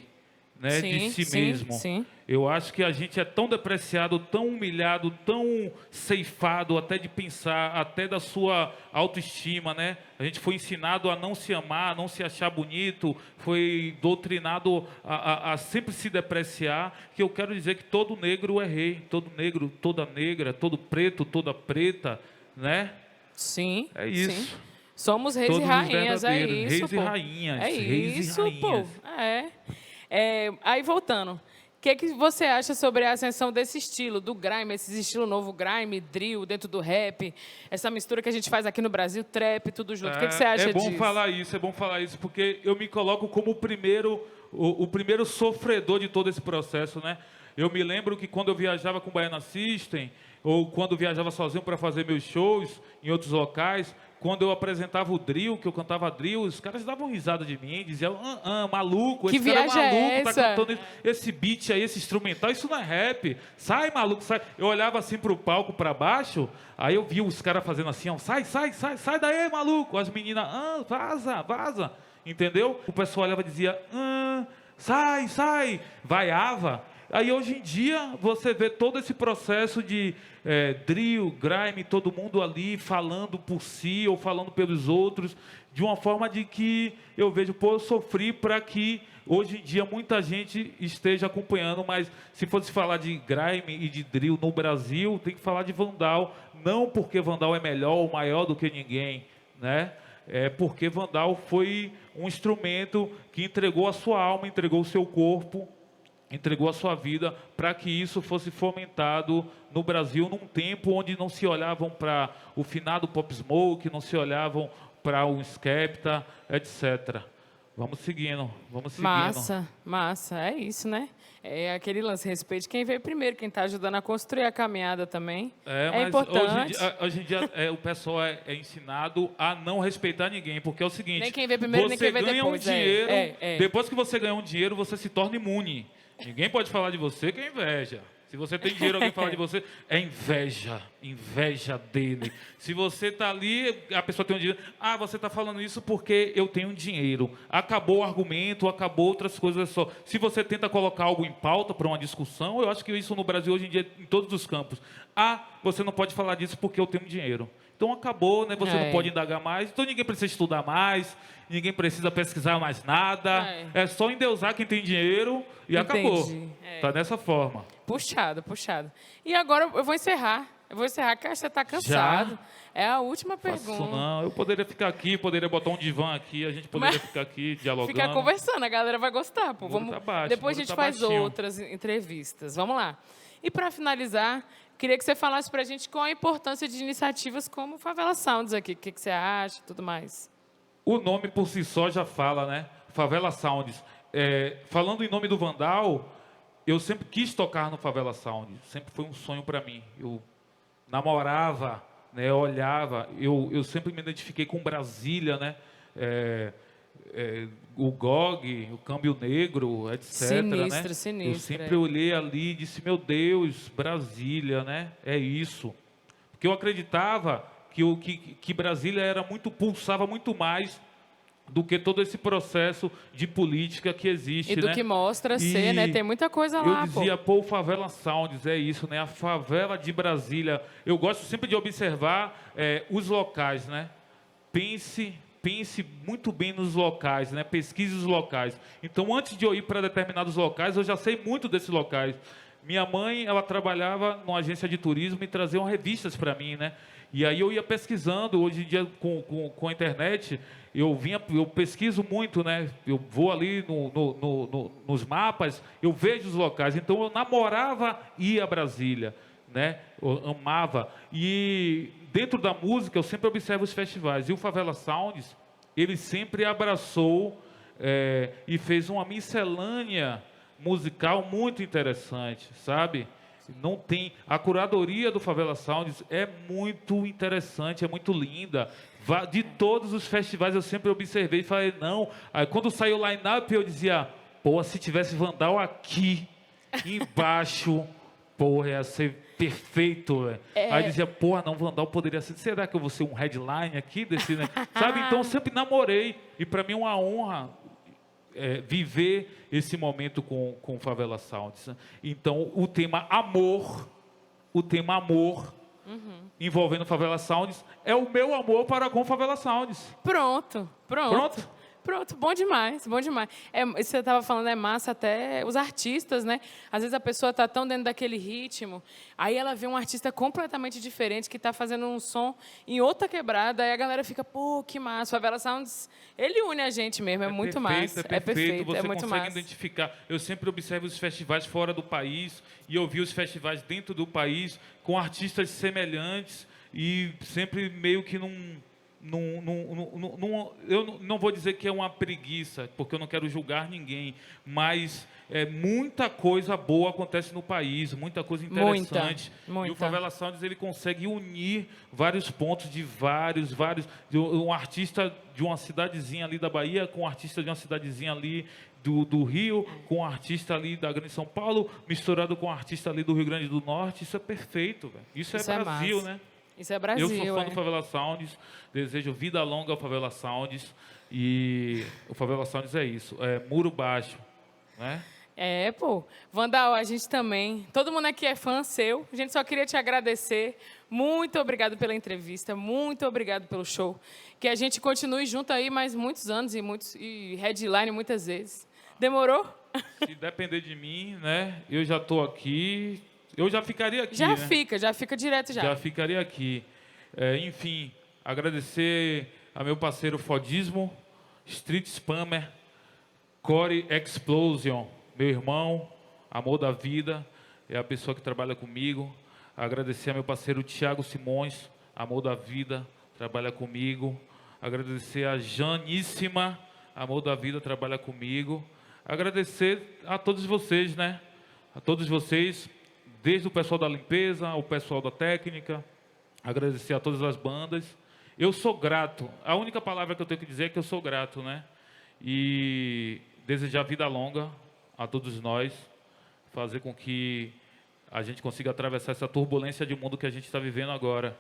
né? De si mesmo. Sim. Eu acho que a gente é tão depreciado, tão humilhado, tão ceifado, até de pensar, até da sua autoestima, né? A gente foi ensinado a não se amar, a não se achar bonito, foi doutrinado a sempre se depreciar, que eu quero dizer que todo negro é rei, todo negro, toda negra, todo preto, toda preta, né? Sim. É isso. Sim. Somos reis Todos e rainhas, é isso, reis e rainhas. É reis isso, e rainhas. pô. Aí, voltando. O que você acha sobre a ascensão desse estilo, do grime, esse estilo novo, grime, drill, dentro do rap, essa mistura que a gente faz aqui no Brasil, trap, tudo junto? O que você acha disso? É bom falar isso, porque eu me coloco como o primeiro sofredor de todo esse processo, né? Eu me lembro que quando eu viajava com o Baiana System, ou quando eu viajava sozinho para fazer meus shows em outros locais, quando eu apresentava o drill, que eu cantava drill, os caras davam risada de mim, diziam, maluco, que esse cara é viagem maluco, é essa? tá cantando esse beat aí, esse instrumental, isso não é rap. Sai, maluco, sai. Eu olhava assim pro palco, para baixo, aí eu via os caras fazendo assim, ó, sai daí, maluco. As meninas, vaza, entendeu? O pessoal olhava e dizia, sai, vaiava. Aí hoje em dia você vê todo esse processo de drill, grime, todo mundo ali falando por si ou falando pelos outros, de uma forma de que eu vejo, pô, eu sofri para que hoje em dia muita gente esteja acompanhando, mas se fosse falar de grime e de drill no Brasil, tem que falar de Vandal, não porque Vandal é melhor ou maior do que ninguém, né? É porque Vandal foi um instrumento que entregou a sua alma, entregou o seu corpo, entregou a sua vida para que isso fosse fomentado no Brasil num tempo onde não se olhavam para o finado Pop Smoke, não se olhavam para o Skepta, etc. Vamos seguindo, vamos seguindo. Massa, massa, é isso, né? É aquele lance, respeite quem veio primeiro, quem está ajudando a construir a caminhada também. Mas importante. Hoje em dia o pessoal é ensinado a não respeitar ninguém, porque é o seguinte, Nem quem vê primeiro, nem quem vê ganha depois. um dinheiro, É. depois que você ganha um dinheiro, você se torna imune. Ninguém pode falar de você que é inveja. Se você tem dinheiro, alguém fala de você, é inveja dele. Se você está ali, a pessoa tem um dinheiro, você está falando isso porque eu tenho dinheiro. Acabou o argumento, acabou outras coisas só. Se você tenta colocar algo em pauta para uma discussão, eu acho que isso no Brasil hoje em dia, em todos os campos. Você não pode falar disso porque eu tenho dinheiro. Então acabou, né? Você não pode indagar mais, então ninguém precisa estudar mais, ninguém precisa pesquisar mais nada. É só endeusar quem tem dinheiro e acabou. Tá dessa forma. Puxado. E agora eu vou encerrar. Que você está cansado. É a última pergunta. Não, eu poderia ficar aqui, poderia botar um divã aqui, a gente poderia ficar aqui dialogando. Ficar conversando, a galera vai gostar. Pô. Depois a gente faz baixinho. outras entrevistas. Vamos lá. E para finalizar, queria que você falasse para a gente qual a importância de iniciativas como Favela Sounds aqui. O que você acha e tudo mais. O nome por si só já fala, né? Favela Sounds. Falando em nome do Vandal, eu sempre quis tocar no Favela Sound. Sempre foi um sonho para mim. Eu namorava, né? Eu olhava. Eu sempre me identifiquei com Brasília, né? O GOG, o Câmbio Negro, etc. Sinistro. Eu sempre olhei ali e disse, meu Deus, Brasília, né? É isso. Porque eu acreditava que Brasília pulsava muito mais do que todo esse processo de política que existe, e do que mostra ser, né? Tem muita coisa lá, eu dizia, o Favela Sounds é isso, né? A favela de Brasília. Eu gosto sempre de observar os locais, né? Pense muito bem nos locais, né? Pesquise os locais. Então, antes de eu ir para determinados locais, eu já sei muito desses locais. Minha mãe, ela trabalhava numa agência de turismo e traziam revistas para mim, né? E aí eu ia pesquisando. Hoje em dia, com a internet, eu pesquiso muito, né? Eu vou ali nos mapas, eu vejo os locais. Então, eu namorava ir a Brasília, né? Eu amava. E dentro da música, eu sempre observo os festivais. E o Favela Sounds, ele sempre abraçou e fez uma miscelânea musical muito interessante, sabe? Não tem... A curadoria do Favela Sounds é muito interessante, é muito linda. De todos os festivais eu sempre observei e falei, não. Aí quando saiu o line-up eu dizia, se tivesse Vandal aqui, embaixo, ia ser perfeito, velho. Aí dizia, não, Vandal poderia ser... Será que eu vou ser um headline aqui desse, né? Sabe? Então eu sempre namorei. E para mim é uma honra viver esse momento com Favela Sounds. Então, o tema amor, envolvendo Favela Sounds, é o meu amor para com Favela Sounds. Pronto. Bom demais. Isso que você estava falando é massa, até os artistas, né? Às vezes a pessoa está tão dentro daquele ritmo, aí ela vê um artista completamente diferente que está fazendo um som em outra quebrada, aí a galera fica, que massa. Favela Sounds, ele une a gente mesmo, é muito massa. É perfeito, você muito consegue massa. identificar. Eu sempre observo os festivais fora do país e eu vi os festivais dentro do país com artistas semelhantes e sempre meio que eu não vou dizer que é uma preguiça, porque eu não quero julgar ninguém, mas muita coisa boa acontece no país, muita coisa interessante. Muita. E o Favela Sounds, ele consegue unir vários pontos de um artista de uma cidadezinha ali da Bahia com um artista de uma cidadezinha ali do Rio, com um artista ali da Grande São Paulo, misturado com um artista ali do Rio Grande do Norte. Isso é perfeito, velho. Isso é Brasil, massa. Né? Isso é Brasil, eu sou fã do Favela Sounds, desejo vida longa ao Favela Sounds, e o Favela Sounds é isso, é muro baixo, né? Pô. Vandal, a gente também. Todo mundo aqui é fã seu. A gente só queria te agradecer. Muito obrigado pela entrevista. Muito obrigado pelo show. Que a gente continue junto aí mais muitos anos e headline muitas vezes. Demorou? Se depender de mim, né? Eu já estou aqui. Eu já ficaria aqui, Já né? fica direto já. Já ficaria aqui. Enfim, agradecer a meu parceiro Fodismo, Street Spammer, Core Explosion, meu irmão, amor da vida, é a pessoa que trabalha comigo. Agradecer a meu parceiro Thiago Simões, amor da vida, trabalha comigo. Agradecer a Janíssima, amor da vida, trabalha comigo. Agradecer a todos vocês, né? A todos vocês, desde o pessoal da limpeza, ao pessoal da técnica. Agradecer a todas as bandas. Eu sou grato. A única palavra que eu tenho que dizer é que eu sou grato, né? E desejar vida longa a todos nós, fazer com que a gente consiga atravessar essa turbulência de mundo que a gente está vivendo agora.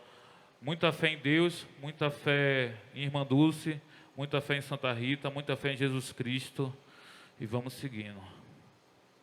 Muita fé em Deus, muita fé em Irmã Dulce, muita fé em Santa Rita, muita fé em Jesus Cristo. E vamos seguindo.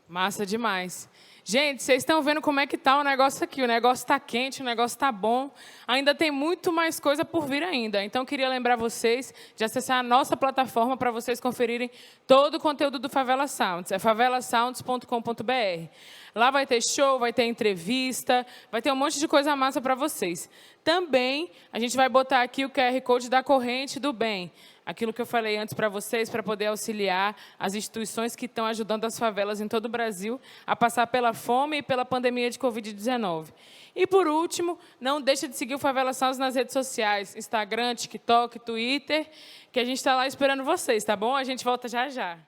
Massa demais. Gente, vocês estão vendo como é que tá o negócio aqui. O negócio está quente, o negócio está bom. Ainda tem muito mais coisa por vir ainda. Então, queria lembrar vocês de acessar a nossa plataforma para vocês conferirem todo o conteúdo do Favela Sounds. É favelasounds.com.br. Lá vai ter show, vai ter entrevista, vai ter um monte de coisa massa para vocês. Também, a gente vai botar aqui o QR Code da Corrente do Bem. Aquilo que eu falei antes para vocês, para poder auxiliar as instituições que estão ajudando as favelas em todo o Brasil a passar pela fome e pela pandemia de Covid-19. E, por último, não deixe de seguir o Favela Sounds nas redes sociais, Instagram, TikTok, Twitter, que a gente está lá esperando vocês, tá bom? A gente volta já já.